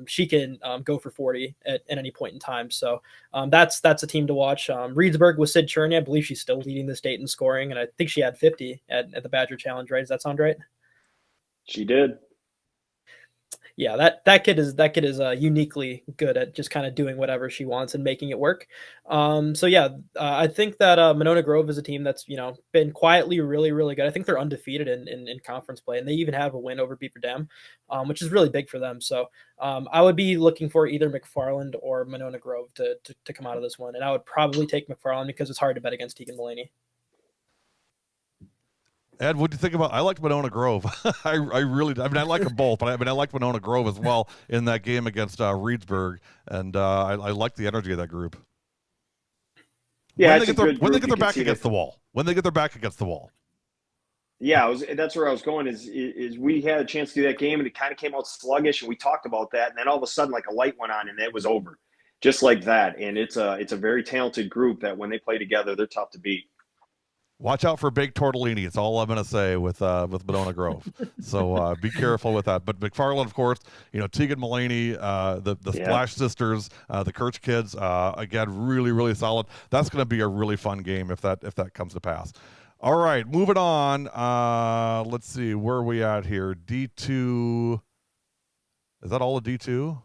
She can go for 40 at any point in time. So that's a team to watch. Reedsburg with Sid Cherney, I believe she's still leading the state in scoring, and I think she had 50 at the Badger Challenge. Right? Does that sound right? She did. Yeah, that kid is uniquely good at just kind of doing whatever she wants and making it work. So yeah, I think that Monona Grove is a team that's been quietly really, really good. I think they're undefeated in conference play, and they even have a win over Beaver Dam, which is really big for them. So I would be looking for either McFarland or Monona Grove to come out of this one, and I would probably take McFarland because it's hard to bet against Tegan Mullaney. Ed, what do you think about? I like Monona Grove. I like them both, but I like Monona Grove as well in that game against Reedsburg, and I like the energy of that group. Yeah, when they get their back against the wall. When they get their back against the wall. Yeah, that's where I was going. Is we had a chance to do that game, and it kind of came out sluggish, and we talked about that, and then all of a sudden, like a light went on, and it was over, just like that. And it's a very talented group that when they play together, they're tough to beat. Watch out for big tortellini. It's all I'm going to say with Monona Grove. So be careful with that. But McFarland, of course, Tegan Mullaney, the Splash Sisters, the Kirch kids, again, really, really solid. That's going to be a really fun game if that comes to pass. All right, moving on. Let's see, where are we at here? D2. Is that all of D2?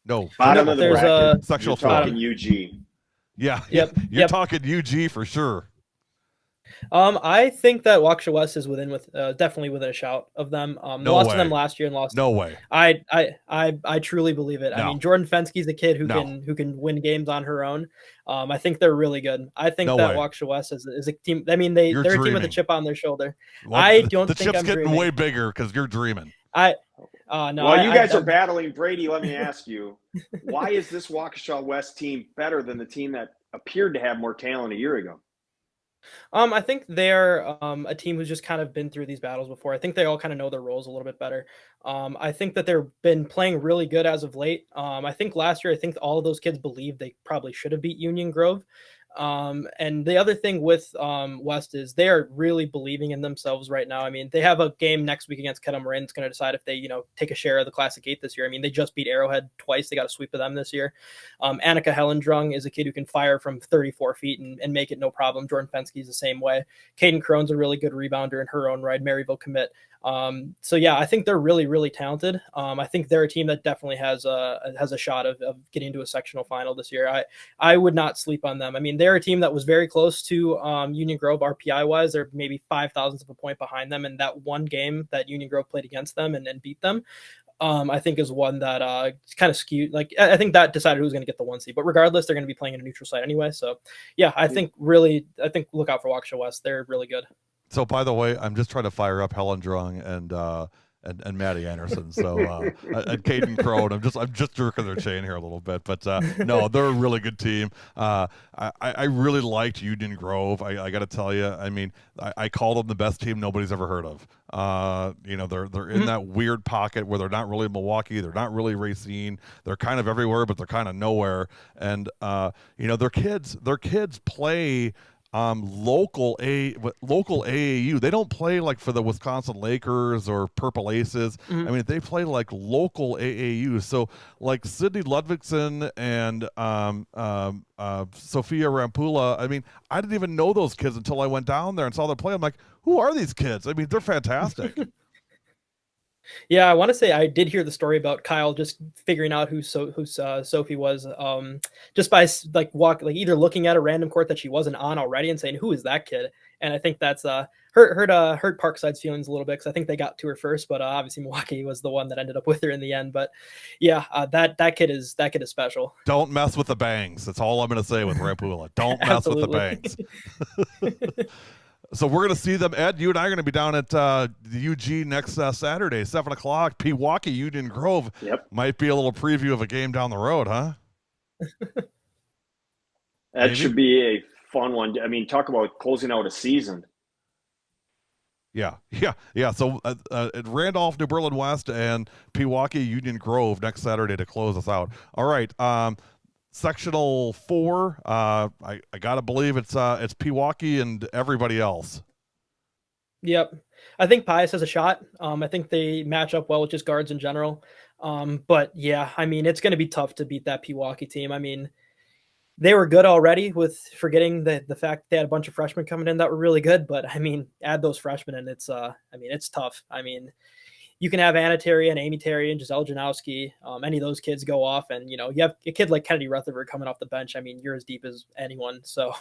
No. Bottom of the bracket. Sectional 4. Talking UG. Yeah. Yep. You're talking UG for sure. I think that Waukesha West is definitely within a shout of them. Lost to them last year and lost. No way. I truly believe it. No. I mean, Jordan Fenske's a kid who can win games on her own. I think they're really good. I think that Waukesha West is a team. I mean, they're a team with a chip on their shoulder. Well, I don't the think chip's I'm getting dreaming. way bigger because you're dreaming. No. Well, you guys are battling. Brady, let me ask you, why is this Waukesha West team better than the team that appeared to have more talent a year ago? I think they're a team who's just kind of been through these battles before. I think they all kind of know their roles a little bit better. I think that they've been playing really good as of late. I think last year, all of those kids believed they probably should have beat Union Grove. And the other thing with West is they are really believing in themselves right now. I mean, they have a game next week against Kettle Moraine. It's going to decide if they, take a share of the Classic 8 this year. I mean, they just beat Arrowhead twice. They got a sweep of them this year. Annika Hellendrung is a kid who can fire from 34 feet and make it no problem. Jordan Fenske's the same way. Caden Crone's a really good rebounder in her own right. Maryville commit. So yeah, I think they're really, really talented. I think they're a team that definitely has a shot of getting into a sectional final this year. I would not sleep on them. I mean, they're a team that was very close to Union Grove RPI wise. They're maybe 0.005 of a point behind them, and that one game that Union Grove played against them and beat them, I think is one that kind of skewed. Like, I think that decided who's going to get the 1 seed. But regardless, they're going to be playing in a neutral site anyway. So yeah, I think look out for Waukesha West. They're really good. So, by the way, I'm just trying to fire up Helen Drung and Maddie Anderson. So, and Caden Crone. I'm just jerking their chain here a little bit, but no, they're a really good team. I really liked Union Grove. I got to tell you, I mean, I call them the best team nobody's ever heard of. They're in that weird pocket where they're not really Milwaukee, they're not really Racine, they're kind of everywhere, but they're kind of nowhere. And their kids play local AAU. They don't play like for the Wisconsin Lakers or Purple Aces. I mean, they play like local AAU. So like Sydney Ludvigsen and Sophia Rampula, I mean, I didn't even know those kids until I went down there and saw them play. I'm like, who are these kids? I mean, they're fantastic. Yeah, I want to say I did hear the story about Kyle just figuring out who Sophie was, just by either looking at a random court that she wasn't on already and saying, "Who is that kid?" And I think that's hurt Parkside's feelings a little bit because I think they got to her first, but obviously Milwaukee was the one that ended up with her in the end. But yeah, that kid is special. Don't mess with the bangs. That's all I'm going to say with Rampula. Don't mess with the bangs. So we're going to see them. Ed, you and I are going to be down at the UG next Saturday, 7 o'clock. Pewaukee, Union Grove. Yep. Might be a little preview of a game down the road, huh? That should be a fun one. I mean, talk about closing out a season. Yeah. So Randolph, New Berlin West, and Pewaukee, Union Grove next Saturday to close us out. All right. Sectional 4, I gotta believe it's Pewaukee and everybody else. Yep, I think Pius has a shot. I think they match up well with just guards in general. But yeah, I mean, it's going to be tough to beat that Pewaukee team. I mean, they were good already with forgetting the fact they had a bunch of freshmen coming in that were really good. But I mean, add those freshmen and it's tough. I mean, you can have Anna Terry and Amy Terry and Giselle Janowski. Any of those kids go off, and you have a kid like Kennedy Rutherford coming off the bench. I mean, you're as deep as anyone, so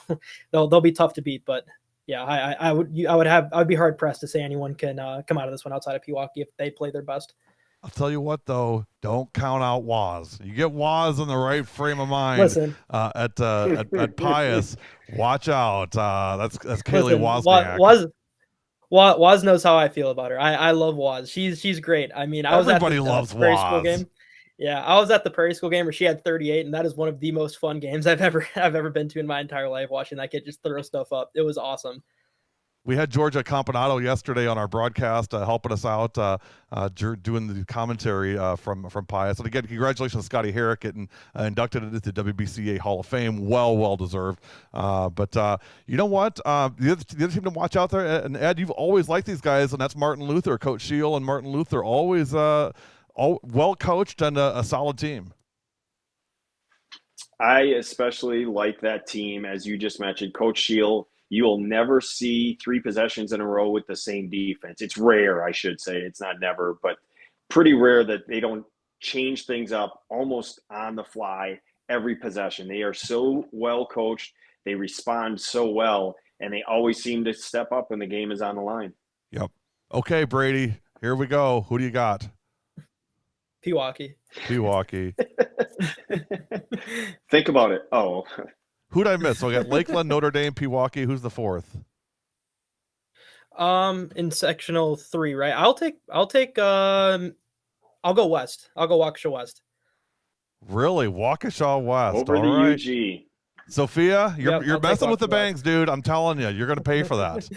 they'll be tough to beat. But yeah, I would be hard pressed to say anyone can come out of this one outside of Pewaukee if they play their best. I'll tell you what, though, don't count out Waz. You get Waz in the right frame of mind. Listen, at Pius, watch out. That's Kaylee Wozniak. Waz knows how I feel about her. I love Waz. She's great. I mean, everybody loves Prairie Waz. School game. Yeah, I was at the Prairie School game where she had 38, and that is one of the most fun games I've ever been to in my entire life. Watching that kid just throw stuff up, it was awesome. We had Georgia Campanato yesterday on our broadcast helping us out, doing the commentary from Pius. And again, congratulations to Scotty Herrick getting inducted into the WBCA Hall of Fame. Well deserved. But you know what? The other team to watch out there, and Ed, you've always liked these guys, and that's Martin Luther. Coach Shield and Martin Luther, always well coached and a solid team. I especially like that team, as you just mentioned, Coach Shield. You will never see 3 possessions in a row with the same defense. It's rare, I should say. It's not never, but pretty rare that they don't change things up almost on the fly every possession. They are so well coached. They respond so well, and they always seem to step up when the game is on the line. Yep. Okay, Brady, here we go. Who do you got? Pewaukee. Think about it. Oh, who'd I miss? So I got Lakeland, Notre Dame, Pewaukee. Who's the 4th? In sectional 3, right? I'll go West. I'll go Waukesha West. Really? Waukesha West. Over all the right. UG. Sophia, you're I'll take messing with the Washington. banks, dude. I'm telling you, you're going to pay for that.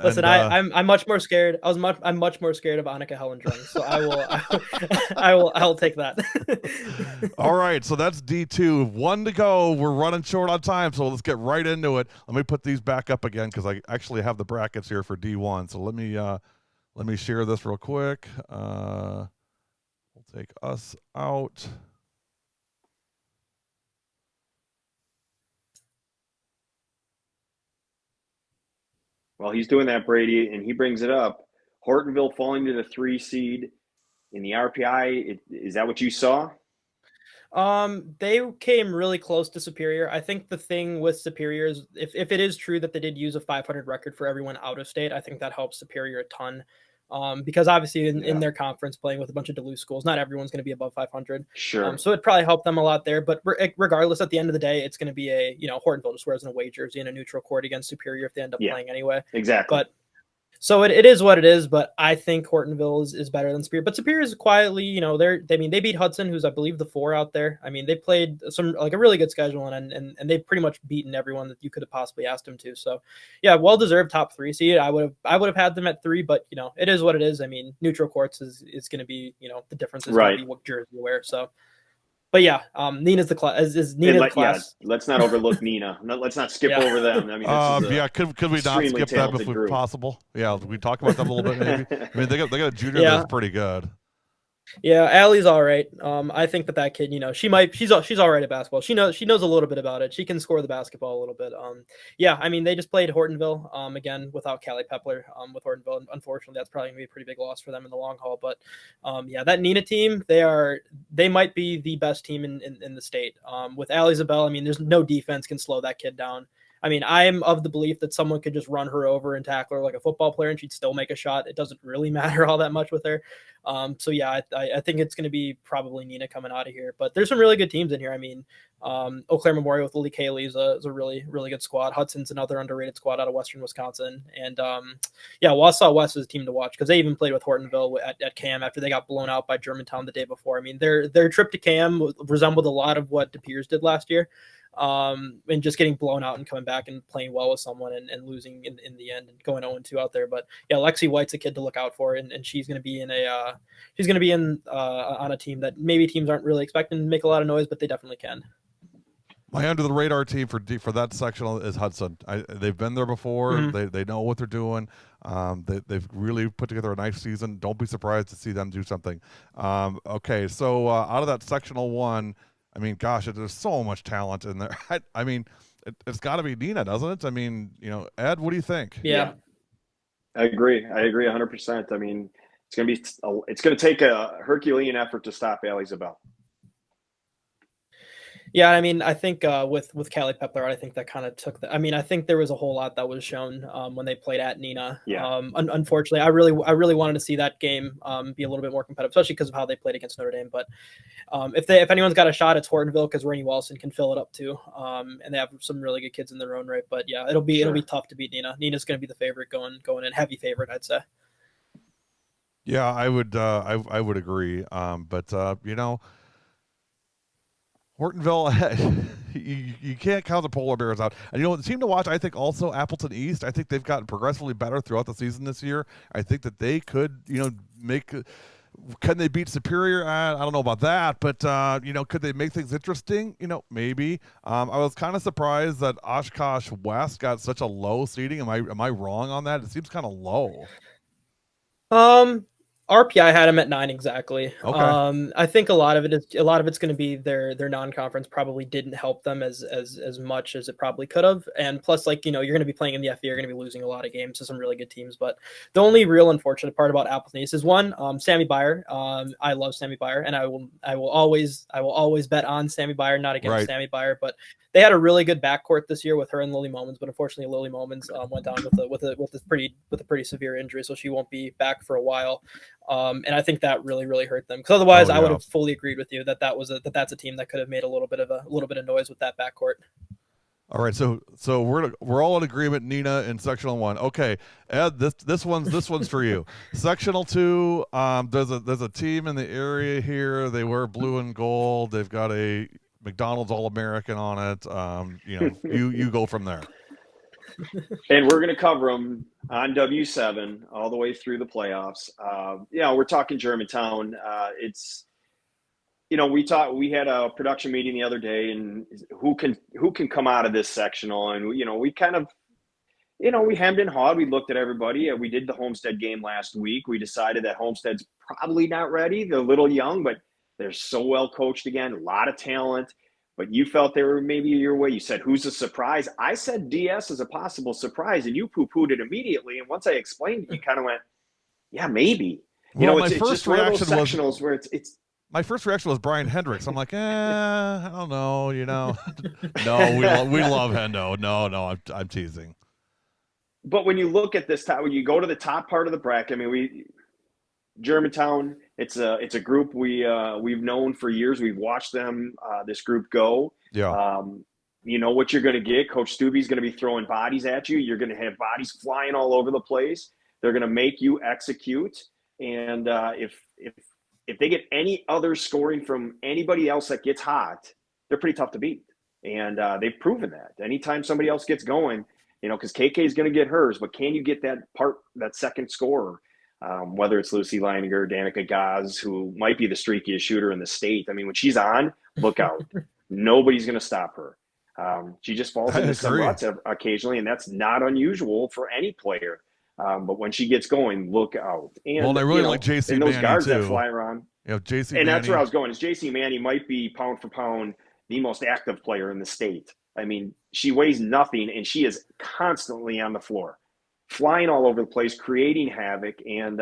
Listen, I'm much more scared. I'm much more scared of Annika Hellendrung, so I'll take that. All right, so that's D2. 1 to go. We're running short on time, so let's get right into it. Let me put these back up again because I actually have the brackets here for D1. So let me share this real quick. We'll take us out. Well, he's doing that, Brady, and he brings it up. Hortonville falling to the 3 seed in the RPI. Is that what you saw? They came really close to Superior. I think the thing with Superior is if it is true that they did use a 500 record for everyone out of state, I think that helps Superior a ton. Because obviously in their conference playing with a bunch of Duluth schools, not everyone's going to be above 500. Sure. So it probably helped them a lot there. But regardless, at the end of the day, it's going to be Hortonville just wears an away jersey in a neutral court against Superior if they end up playing anyway. Exactly. But so it is what it is, but I think Hortonville is better than Superior. But Superior is quietly, they beat Hudson, who's I believe the 4 out there. I mean, they played some like a really good schedule and they've pretty much beaten everyone that you could have possibly asked them to. So yeah, well deserved top 3 seed. I would have had them at 3, but it is what it is. I mean, neutral courts is going to be the difference is going to be what jersey you wear. So. But yeah, Nina's the class. Is Nina the class? Yeah, let's not overlook Nina. Let's not skip over them. I mean, could we not skip them if possible? Yeah, we talk about them a little bit. Maybe. I mean, they got a junior that's pretty good. Yeah, Allie's all right. I think that kid, she's all right at basketball. She knows a little bit about it. She can score the basketball a little bit. Yeah, I mean, they just played Hortonville again without Callie Pepler with Hortonville. Unfortunately, that's probably gonna be a pretty big loss for them in the long haul. But yeah, that Nina team, they might be the best team in the state. With Allie Zabel, I mean, there's no defense can slow that kid down. I mean, I'm of the belief that someone could just run her over and tackle her like a football player and she'd still make a shot. It doesn't really matter all that much with her. So yeah, I think it's going to be probably Nina coming out of here, but there's some really good teams in here. I mean, Eau Claire Memorial with Lily Cayley is a really, really good squad. Hudson's another underrated squad out of Western Wisconsin. And yeah, Wausau West is a team to watch because they even played with Hortonville at CAM after they got blown out by Germantown the day before. I mean, their trip to CAM resembled a lot of what De Peers did last year. And just getting blown out and coming back and playing well with someone and losing in the end and going 0-2 out there. But yeah, Lexi White's a kid to look out for, and she's going to be on a team that maybe teams aren't really expecting to make a lot of noise, but they definitely can. My under the radar team for that sectional is Hudson. They've been there before. Mm-hmm. They know what they're doing. They've really put together a nice season. Don't be surprised to see them do something. Okay, so out of that sectional 1. I mean, gosh, there's so much talent in there. I mean, it's got to be Nina, doesn't it? I mean, Ed, what do you think? Yeah. I agree 100%. I mean, it's going to take a Herculean effort to stop Allie Zabel. Yeah, I mean, I think with Callie Pepler, I think that kind of took I mean, I think there was a whole lot that was shown when they played at Nina. Yeah. Unfortunately, I really wanted to see that game be a little bit more competitive, especially because of how they played against Notre Dame. But if anyone's got a shot, it's Hortonville because Rainey Walson can fill it up too. And they have some really good kids in their own right. But yeah, it'll be tough to beat Nina. Nina's going to be the favorite going in, heavy favorite, I'd say. Yeah, I would agree. But Hortonville, you can't count the Polar Bears out. And the team to watch, I think also Appleton East. I think they've gotten progressively better throughout the season this year. I think that they could, can they beat Superior? I don't know about that, but could they make things interesting? Maybe. I was kind of surprised that Oshkosh West got such a low seeding. Am I wrong on that? It seems kind of low. RPI had them at 9 exactly. Okay. I think a lot of it's going to be their non-conference probably didn't help them as much as it probably could have. And plus, you're going to be playing in the FE, you're going to be losing a lot of games to some really good teams. But the only real unfortunate part about Appleton East is one, Sammy Byer. I love Sammy Byer, and I will always bet on Sammy Byer, not against Sammy Byer. But they had a really good backcourt this year with her and Lily Momans, but unfortunately Lily Momans went down with a pretty severe injury, so she won't be back for a while. And I think that really, really hurt them. Because otherwise, I would have fully agreed with you that that's a team that could have made a little bit of noise with that backcourt. All right, so we're all in agreement. Nina in sectional 1. Okay, Ed, this one's for you. Sectional 2. There's a team in the area here. They wear blue and gold. They've got a McDonald's All-American on it. You go from there. And we're going to cover them on W7 all the way through the playoffs. We're talking Germantown. We had a production meeting the other day, and who can come out of this sectional, and we kind of, we hemmed and hawed. We looked at everybody. We did the Homestead game last week. We decided that Homestead's probably not ready. They're a little young, but they're so well coached again, a lot of talent. But you felt they were maybe your way. You said, who's a surprise? I said DS is a possible surprise, and you poo-pooed it immediately. And once I explained it, you kind of went, yeah, maybe. My It's first just one of those reaction was sectionals where it's my first reaction was Brian Hendricks. I'm like, I don't know, No, we love Hendo. No, I'm teasing. But when you look at this time, when you go to the top part of the bracket, Germantown, it's a group we've known for years. We've watched them, this group go. Yeah. You know what you're going to get. Coach Stubbe's going to be throwing bodies at you. You're going to have bodies flying all over the place. They're going to make you execute. And if they get any other scoring from anybody else that gets hot, they're pretty tough to beat. And they've proven that. Anytime somebody else gets going, because KK is going to get hers, but can you get that second scorer? Whether it's Lucy Leininger, Danica Gaz, who might be the streakiest shooter in the state. I mean, when she's on, look out. Nobody's going to stop her. She just falls into some ruts occasionally, and that's not unusual for any player. But when she gets going, look out. And I really like JC and those Manny guards too. that fly around. JC And Manny. that's where I was going. Is JC Manny might be pound for pound the most active player in the state. I mean, she weighs nothing, and she is constantly on the floor, flying all over the place, creating havoc. And,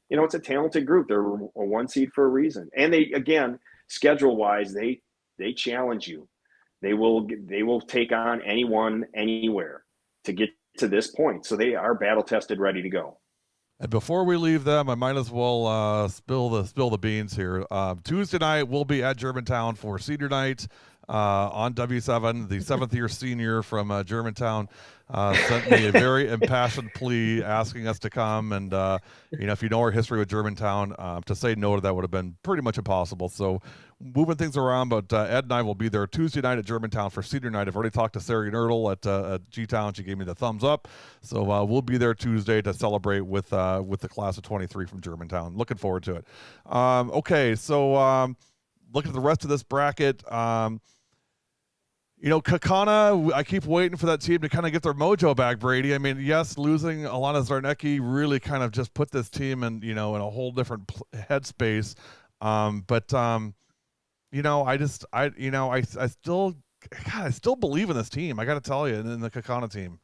it's a talented group. They're a 1 seed for a reason. And they, again, schedule-wise, they challenge you. They will take on anyone, anywhere to get to this point. So they are battle-tested, ready to go. And before we leave them, I might as well spill the beans here. Tuesday night, we'll be at Germantown for senior night on W7. The 7th-year senior from Germantown sent me a very impassioned plea asking us to come. And, if you know our history with Germantown, to say no to that would have been pretty much impossible. So moving things around, but Ed and I will be there Tuesday night at Germantown for senior night. I've already talked to Sarah Nerdle at G-Town. She gave me the thumbs up. So we'll be there Tuesday to celebrate with the class of 23 from Germantown. Looking forward to it. Okay, so looking at the rest of this bracket, Kakana, I keep waiting for that team to kind of get their mojo back, Brady. I mean, yes, losing Alana Zarnecki really kind of just put this team in, in a whole different headspace. I still believe in this team. I got to tell you, in the Kakana team.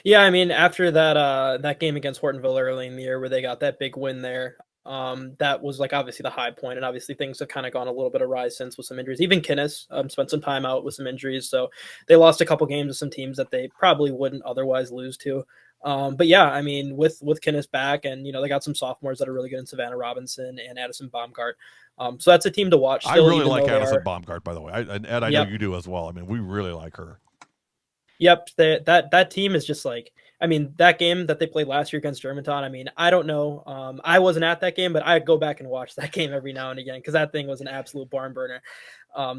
Yeah, I mean, after that game against Hortonville early in the year where they got that big win there, that was obviously the high point, and obviously things have kind of gone a little bit awry since with some injuries. Even Kinnis spent some time out with some injuries, so they lost a couple games to some teams that they probably wouldn't otherwise lose to. But yeah, I mean, with Kinnis back, and they got some sophomores that are really good in Savannah Robinson and Addison Baumgart. So that's a team to watch. Still, I really like Addison Baumgart, by the way. Ed, I know you do as well. I mean, we really like her. Yep, that team is just that game that they played last year against Germantown, I mean, I don't know. I wasn't at that game, but I go back and watch that game every now and again because that thing was an absolute barn burner.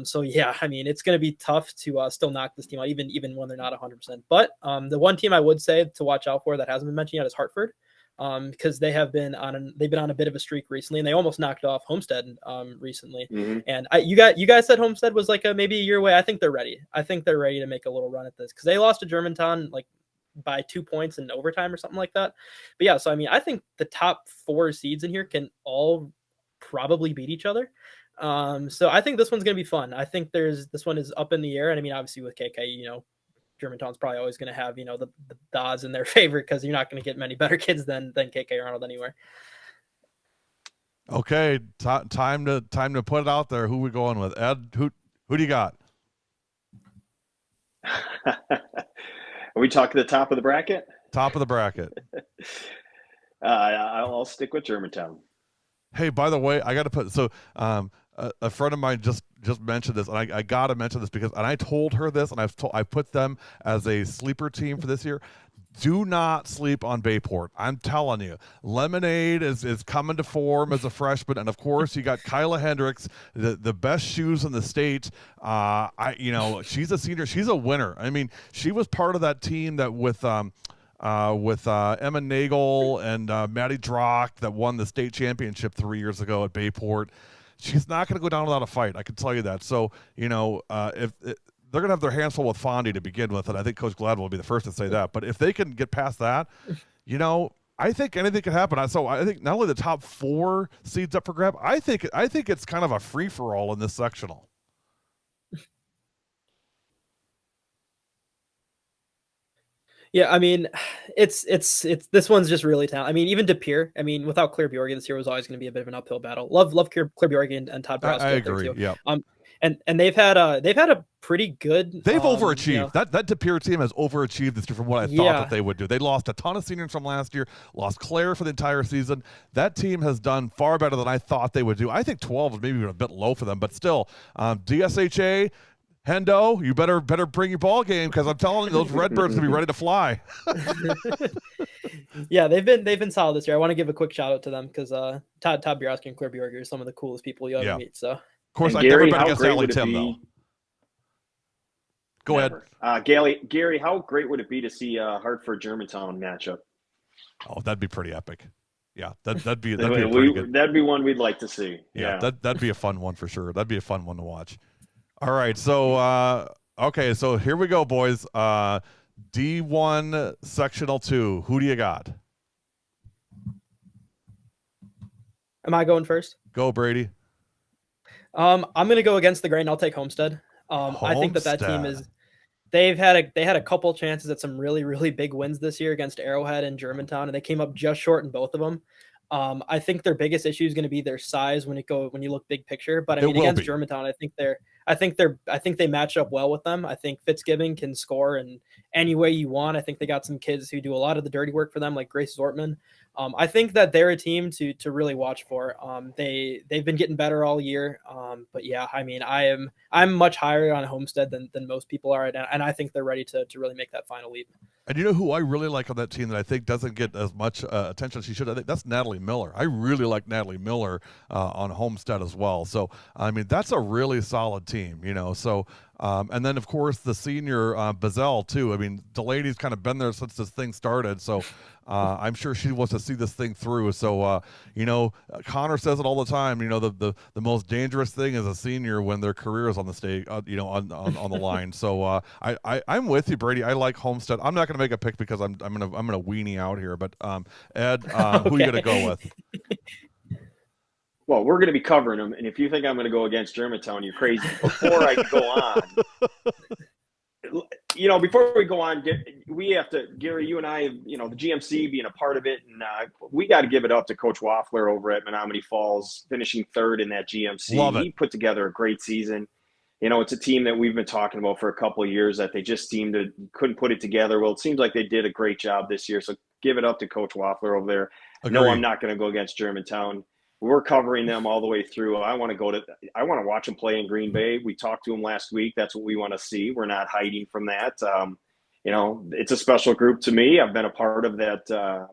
So yeah, I mean, it's going to be tough to still knock this team out, even when they're not 100%. But the one team I would say to watch out for that hasn't been mentioned yet is Hartford, because they've been on a bit of a streak recently, and they almost knocked off Homestead recently. Mm-hmm. And you guys said Homestead was maybe a year away. I think they're ready. I think they're ready to make a little run at this because they lost to Germantown by 2 points in overtime or something like that. But yeah, so I mean, I think the top 4 seeds in here can all probably beat each other. So I think this one's going to be fun. I think this one is up in the air. And I mean, obviously with KK, Germantown's probably always going to have, the odds in their favor because you're not going to get many better kids than KK Arnold anywhere. Okay. Time to put it out there. Who we going with? Ed, who do you got? Are we talking the top of the bracket? Top of the bracket. I'll stick with Germantown. Hey, by the way, I got to put a friend of mine just mentioned this, and I got to mention this because I told her this, and I put them as a sleeper team for this year. Do not sleep on Bayport. I'm telling you, Lemonade is coming to form as a freshman, and of course you got Kyla Hendricks, the best shoes in the state. She's a senior. She's a winner. I mean, she was part of that team that with Emma Nagel and Maddie Drock that won the state championship 3 years ago at Bayport. She's not going to go down without a fight. I can tell you that. So they're going to have their hands full with Fondy to begin with, and I think Coach Gladwell will be the first to say that. But if they can get past that, I think anything can happen. So I think not only the top 4 seeds up for grab, I think it's kind of a free-for-all in this sectional. Yeah, I mean, it's this one's just really talented. I mean, even De Pere, I mean, without Claire Bjorgi, this year was always going to be a bit of an uphill battle. Love Claire Bjorgi and Todd Browski. I agree. Yeah. And they've had a pretty good. They've overachieved. That De Pere team has overachieved this year from what I thought that they would do. They lost a ton of seniors from last year. Lost Claire for the entire season. That team has done far better than I thought they would do. I think 12 is maybe even a bit low for them, but still, DSHA. Hendo, you better bring your ball game because I'm telling you, those Redbirds will be ready to fly. Yeah, they've been solid this year. I want to give a quick shout out to them because Todd Bjorski and Claire Bjorgi are some of the coolest people you'll ever meet. So, of course, I never bet against Allie Tim though. Go ahead, Gary. How great would it be to see a Hartford Germantown matchup? Oh, that'd be pretty epic. Yeah, that'd be pretty good. That'd be one we'd like to see. Yeah, that'd be a fun one for sure. That'd be a fun one to watch. All right, so okay, so here we go, boys. D1 Sectional 2. Who do you got? Am I going first? Go, Brady. I'm going to go against the grain. I'll take Homestead. I think that team is. They had a couple chances at some really, really big wins this year against Arrowhead and Germantown, and they came up just short in both of them. I think their biggest issue is going to be their size when you look big picture. But I mean, against Germantown, I think they match up well with them. I think Fitzgibbon can score in any way you want. I think they got some kids who do a lot of the dirty work for them, like Grace Zortman. I think that they're a team to really watch for. They've been getting better all year. But yeah, I mean, I'm much higher on Homestead than most people are, and I think they're ready to really make that final leap. And you know who I really like on that team that I think doesn't get as much attention as she should? I think that's Natalie Miller. I really like Natalie Miller on Homestead as well. So, I mean, that's a really solid team, So, and then, of course, the senior Bazell, too. I mean, Delaney's kind of been there since this thing started. So, I'm sure she wants to see this thing through. So, Connor says it all the time. The most dangerous thing is a senior when their career is on the stage, on the line. So, I'm with you, Brady. I like Homestead. I'm not going to make a pick because I'm gonna weenie out here. But Ed, who are you going to go with? Well, we're going to be covering them, and if you think I'm going to go against Germantown, you're crazy. Before I go on, before we go on, we have to, Gary, you and I, the GMC being a part of it, and we got to give it up to Coach Waffler over at Menominee Falls, finishing third in that GMC. Love it. He put together a great season. It's a team that we've been talking about for a couple of years that they just couldn't put it together. Well, it seems like they did a great job this year, so give it up to Coach Waffler over there. Agreed. No, I'm not going to go against Germantown. We're covering them all the way through. I want to watch them play in Green Bay. We talked to them last week. That's what we want to see. We're not hiding from that. It's a special group to me. I've been a part of that,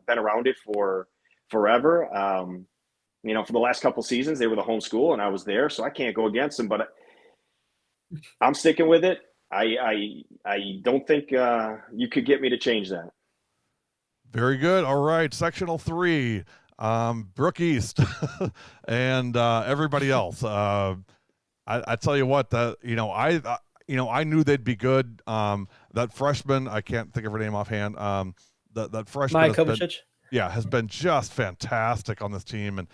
been around it for forever. For the last couple seasons, they were the home school and I was there, so I can't go against them, but I'm sticking with it. I don't think you could get me to change that. Very good. All right. Sectional 3. Brook East and everybody else. I tell you what, I knew they'd be good. That freshman, I can't think of her name offhand. That freshman has been just fantastic on this team, and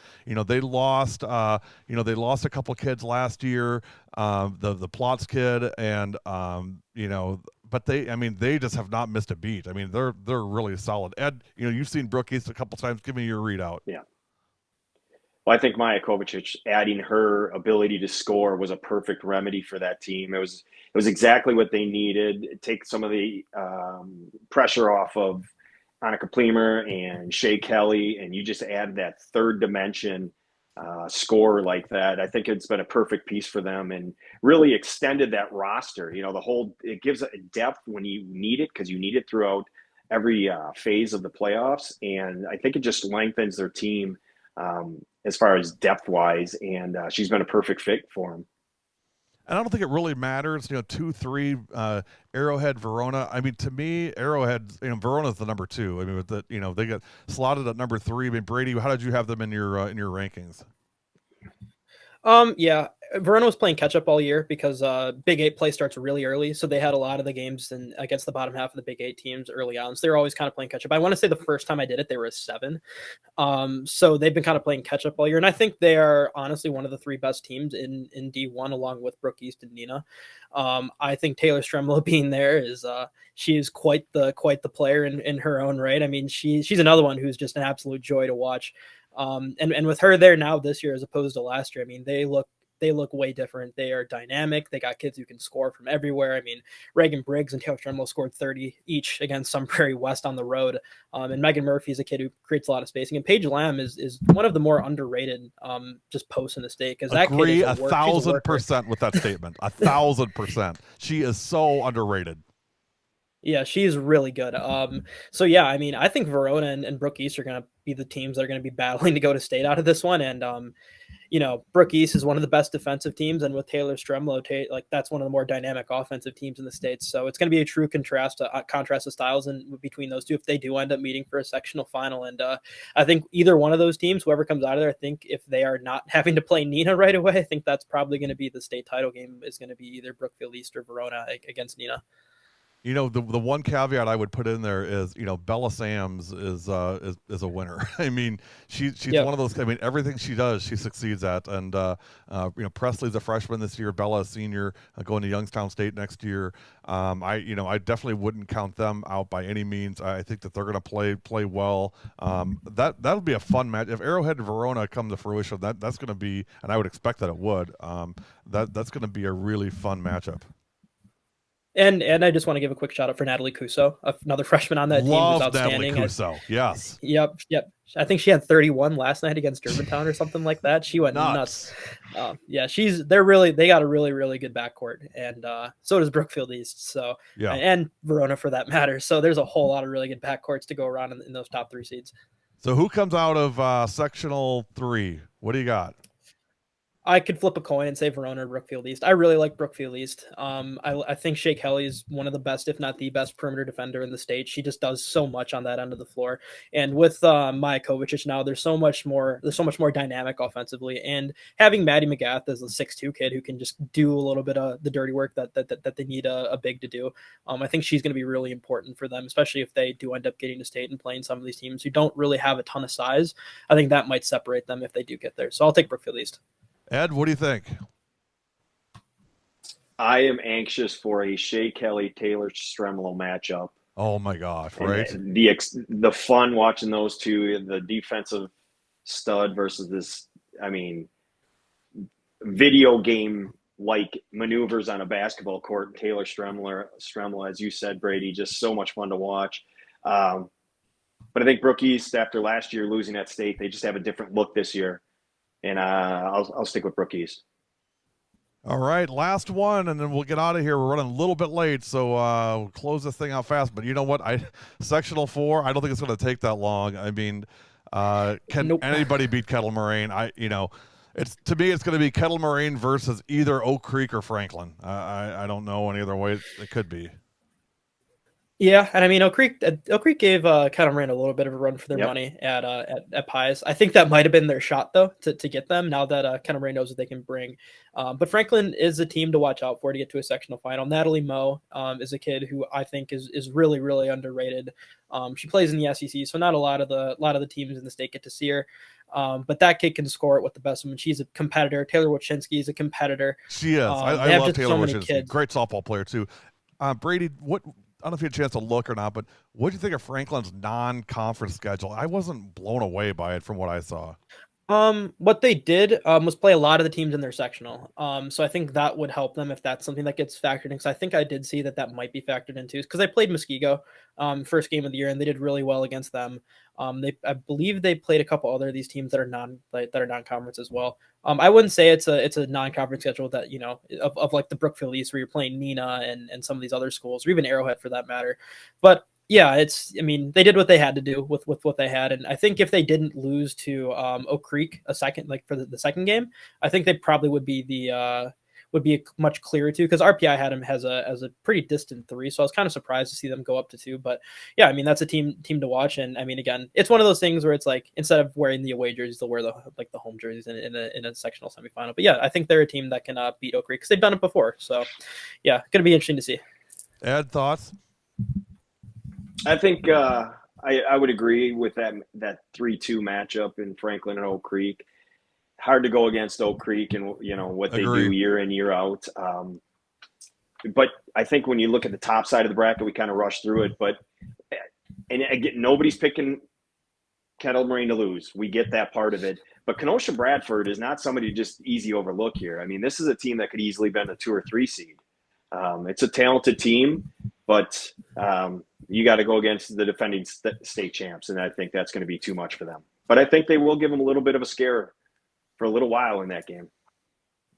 they lost a couple kids last year, the Plotz kid, and but they just have not missed a beat. I mean, they're really solid. Ed, you've seen Brook East a couple times. Give me your readout. Yeah. Well, I think Maya Kovacic adding her ability to score was a perfect remedy for that team. It was exactly what they needed. Take some of the pressure off of Annika Plemer and Shea Kelly, and you just add that third dimension score like that. I think it's been a perfect piece for them and really extended that roster. It gives a depth when you need it, because you need it throughout phase of the playoffs, and I think it just lengthens their team as far as depth wise. And she's been a perfect fit for them. And I don't think it really matters, 2-3, Arrowhead, Verona. I mean, to me, Arrowhead, Verona's the number 2. I mean, with the, they got slotted at number 3. I mean, Brady, how did you have them in your rankings? Yeah, Verona was playing catch up all year because Big 8 play starts really early, so they had a lot of the games against the bottom half of the Big 8 teams early on. So they're always kind of playing catch up. I want to say the first time I did it, they were a 7. So they've been kind of playing catch up all year, and I think they are honestly one of the 3 best teams in D1, along with Brook East and Neenah. I think Taylor Stremlo being there she is quite the player in her own right. I mean, she's another one who's just an absolute joy to watch. And with her there now this year as opposed to last year, I mean, they look way different. They are dynamic. They got kids who can score from everywhere. I mean, Reagan Briggs and Taylor Stremlo scored 30 each against Sunbury West on the road. And Megan Murphy is a kid who creates a lot of spacing. And Paige Lamb is one of the more underrated just posts in the state, because that Agree kid is 1,000% with that statement. 1,000%. She is so underrated. Yeah, she's really good. So yeah, I mean, I think Verona and Brook East are going to be the teams that are going to be battling to go to state out of this one. And Brook East is one of the best defensive teams, and with Taylor Stremlo, that's one of the more dynamic offensive teams in the state. So it's going to be a true contrast of styles and between those two if they do end up meeting for a sectional final. And I think either one of those teams, whoever comes out of there, I think if they are not having to play Neenah right away, I think that's probably going to be the state title game. Is going to be either Brookfield East or Verona against Neenah. The one caveat I would put in there is, Bella Sams is a winner. I mean, she's one of those. I mean, everything she does, she succeeds at. And Presley's a freshman this year. Bella a senior, going to Youngstown State next year. I definitely wouldn't count them out by any means. I think that they're going to play well. That would be a fun match if Arrowhead and Verona come to fruition. That's going to be, and I would expect that it would. That's going to be a really fun matchup. And I just want to give a quick shout out for Natalie Cuso, another freshman on that team who's outstanding. Natalie Cuso, yes. Yep. I think she had 31 last night against Germantown or something like that. She went nuts. Yeah, they got a really, really good backcourt, and so does Brookfield East. So yeah, and Verona for that matter. So there's a whole lot of really good backcourts to go around in those top 3 seeds. So who comes out of sectional 3? What do you got? I could flip a coin and say Verona or Brookfield East. I really like Brookfield East. I think Shea Kelly is one of the best, if not the best, perimeter defender in the state. She just does so much on that end of the floor. And with Maya Kovacic now, there's so much more dynamic offensively. And having Maddie McGath as a 6'2" kid who can just do a little bit of the dirty work that they need a big to do. I think she's going to be really important for them, especially if they do end up getting to state and playing some of these teams who don't really have a ton of size. I think that might separate them if they do get there. So I'll take Brookfield East. Ed, what do you think? I am anxious for a Shea Kelly Taylor Stremlo matchup. Oh my gosh, right? And the fun watching those two, the defensive stud versus this, I mean, video game like maneuvers on a basketball court. Taylor Stremlo, as you said, Brady, just so much fun to watch. But I think Brook East, after last year losing at state, they just have a different look this year. And I'll stick with Brook East. All right, last one, and then we'll get out of here. We're running a little bit late, so we'll close this thing out fast. But you know what? Sectional 4, I don't think it's going to take that long. I mean, can anybody beat Kettle Moraine? To me, it's going to be Kettle Moraine versus either Oak Creek or Franklin. I don't know any other way it could be. Yeah, and I mean, Oak Creek gave Kettle Moraine a little bit of a run for their money at Pies. I think that might have been their shot though to get them. Now that Kettle Moraine knows what they can bring, but Franklin is a team to watch out for to get to a sectional final. Natalie Moe is a kid who I think is really, really underrated. She plays in the SEC, so not a lot of the teams in the state get to see her. But that kid can score it with the best of them. She's a competitor. Taylor Wachinski is a competitor. She is. I love Taylor Wachinski. Great softball player too. Brady, I don't know if you had a chance to look or not, but what do you think of Franklin's non-conference schedule? I wasn't blown away by it from what I saw. What they did was play a lot of the teams in their sectional. So I think that would help them if that's something that gets factored in. Because I think I did see that might be factored into. Because I played Muskego first game of the year, and they did really well against them. I believe they played a couple other of these teams that are non-conference as well. I wouldn't say it's a non-conference schedule that of like the Brookfield East where you're playing Neenah and some of these other schools, or even Arrowhead for that matter. But Yeah, I mean, they did what they had to do with what they had, and I think if they didn't lose to Oak Creek for the second game, I think they probably would be much clearer too, because RPI had him as a pretty distant 3, so I was kind of surprised to see them go up to 2. But yeah, I mean, that's a team to watch, and I mean, again, it's one of those things where it's like, instead of wearing the away jerseys, they'll wear the home jerseys in a sectional semifinal. But yeah, I think they're a team that can beat Oak Creek because they've done it before. So yeah, going to be interesting to see. Ed, thoughts? I think I would agree with that 3-2 matchup in Franklin and Oak Creek. Hard to go against Oak Creek and what they do year in, year out. But I think when you look at the top side of the bracket, we kind of rush through it. But and again, nobody's picking Kettle Moraine to lose. We get that part of it. But Kenosha Bradford is not somebody to just easy overlook here. I mean, this is a team that could easily been a 2 or 3 seed. It's a talented team, but you got to go against the defending state champs, and I think that's going to be too much for them. But I think they will give them a little bit of a scare for a little while in that game.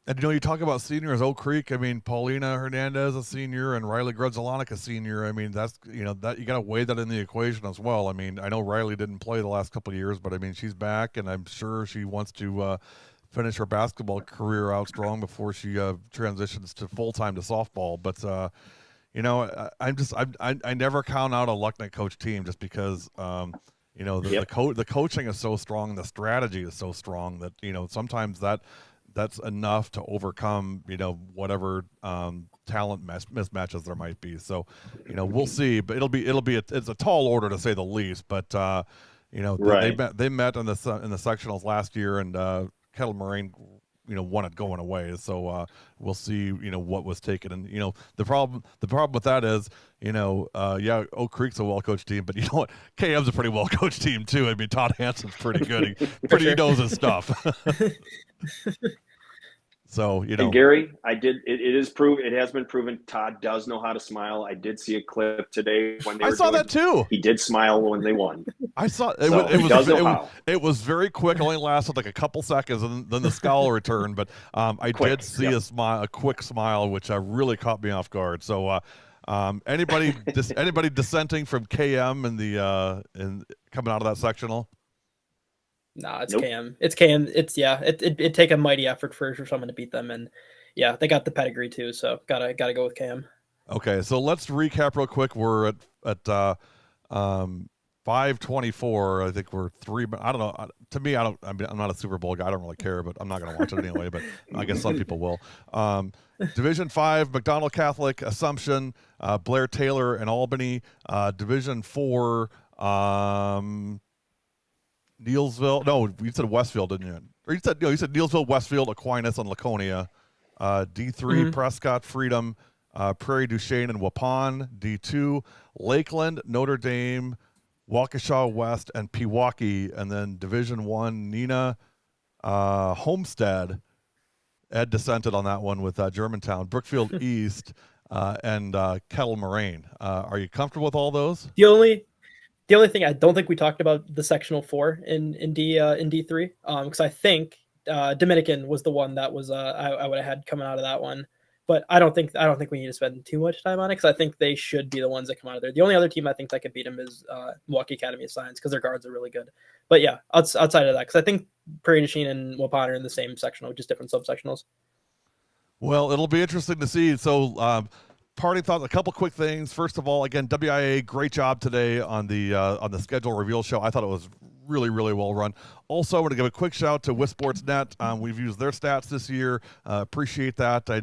And you talk about seniors, Oak Creek. I mean, Paulina Hernandez a senior, and Riley Grudzelanek a senior. I mean, that's that you got to weigh that in the equation as well. I mean, I know Riley didn't play the last couple of years, but I mean, she's back, and I'm sure she wants to finish her basketball career out strong before she transitions to full-time to softball. But I never count out a Lucknow coach team just because the coaching is so strong, the strategy is so strong that sometimes that's enough to overcome whatever talent mismatches there might be. So we'll see, but it's a tall order to say the least. But right. they met in the sectionals last year, and Kettle Moraine won it going away. So we'll see what was taken. And the problem with that is Oak Creek's a well coached team, but you know what, KM's a pretty well coached team too. I mean, Todd Hansen's pretty good. He knows his stuff. So and Gary, it has been proven Todd does know how to smile. I did see a clip today when I saw that too. He did smile when they won. I saw it. So it was very quick. It only lasted like a couple seconds, and then the scowl returned. But I did see a quick smile, which really caught me off guard. So anybody dissenting from KM in coming out of that sectional? No, it's KM. It's KM. It'd take a mighty effort for someone to beat them, and yeah, they got the pedigree too. So gotta go with KM. Okay, so let's recap real quick. We're at 5:24. I think we're 3. I don't know. To me, I'm not a Super Bowl guy. I don't really care, but I'm not going to watch it anyway. But I guess some people will. Division 5, McDonald Catholic, Assumption, Blair Taylor, and Albany. Division 4. Neelsville. No, you said Westfield, didn't you? Or you said Neelsville, Westfield, Aquinas, and Laconia. D3, Prescott, Freedom, Prairie du Chien, and Waupun. D2, Lakeland, Notre Dame, Waukesha West, and Pewaukee. And then Division 1, Neenah, Homestead. Ed dissented on that one with Germantown, Brookfield East, and Kettle Moraine. Are you comfortable with all those? The only thing I don't think we talked about the sectional 4 in D3 because I think Dominican was the one that was I would have had coming out of that one, but I don't think we need to spend too much time on it because I think they should be the ones that come out of there. The only other team I think that could beat them is Milwaukee Academy of Science because their guards are really good. But yeah, outside of that, because I think Prairie du Chien and Waupun are in the same sectional, just different subsectionals. Well, it'll be interesting to see. So. Parting thoughts, a couple quick things. First of all, again, WIAA, great job today on the schedule reveal show. I thought it was really, really well run. Also, I want to give a quick shout out to WisSportsNet. We've used their stats this year. Appreciate that. I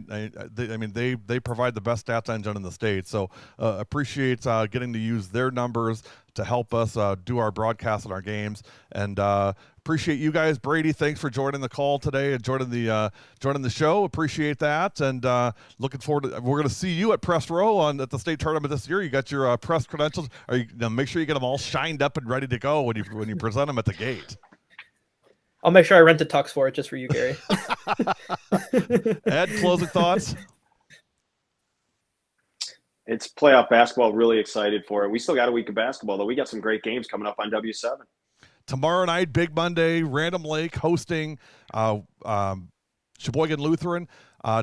mean, they provide the best stats engine in the state. So appreciate getting to use their numbers to help us do our broadcast and our games. And appreciate you guys. Brady, thanks for joining the call today and joining the show. Appreciate that. And looking forward to, we're going to see you at Press Row at the state tournament this year. You got your press credentials. Make sure you get them all shined up and ready to go when you present them at the gate. I'll make sure I rent a tux for it just for you, Gary. Ed, closing thoughts? It's playoff basketball. Really excited for it. We still got a week of basketball, though. We got some great games coming up on W7. Tomorrow night, Big Monday, Random Lake hosting Sheboygan Lutheran.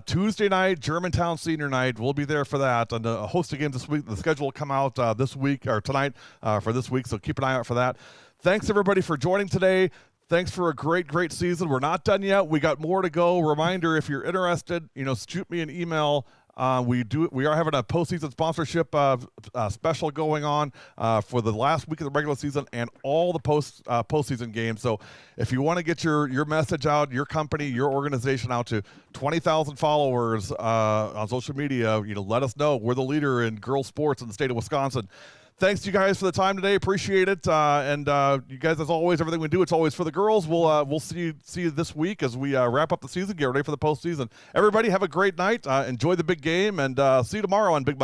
Tuesday night, Germantown Senior Night. We'll be there for that. And a host of games this week. The schedule will come out this week or tonight for this week, so keep an eye out for that. Thanks, everybody, for joining today. Thanks for a great season. We're not done yet. We got more to go. Reminder, if you're interested, shoot me an email. We are having a postseason sponsorship special going on for the last week of the regular season and all the postseason games. So if you want to get your message out, your company, your organization out to 20,000 followers on social media, let us know. We're the leader in girls sports in the state of Wisconsin. Thanks to you guys for the time today. Appreciate it. And you guys, as always, everything we do, it's always for the girls. We'll see you this week as we wrap up the season, get ready for the postseason. Everybody have a great night. Enjoy the big game, and see you tomorrow on Big Monday.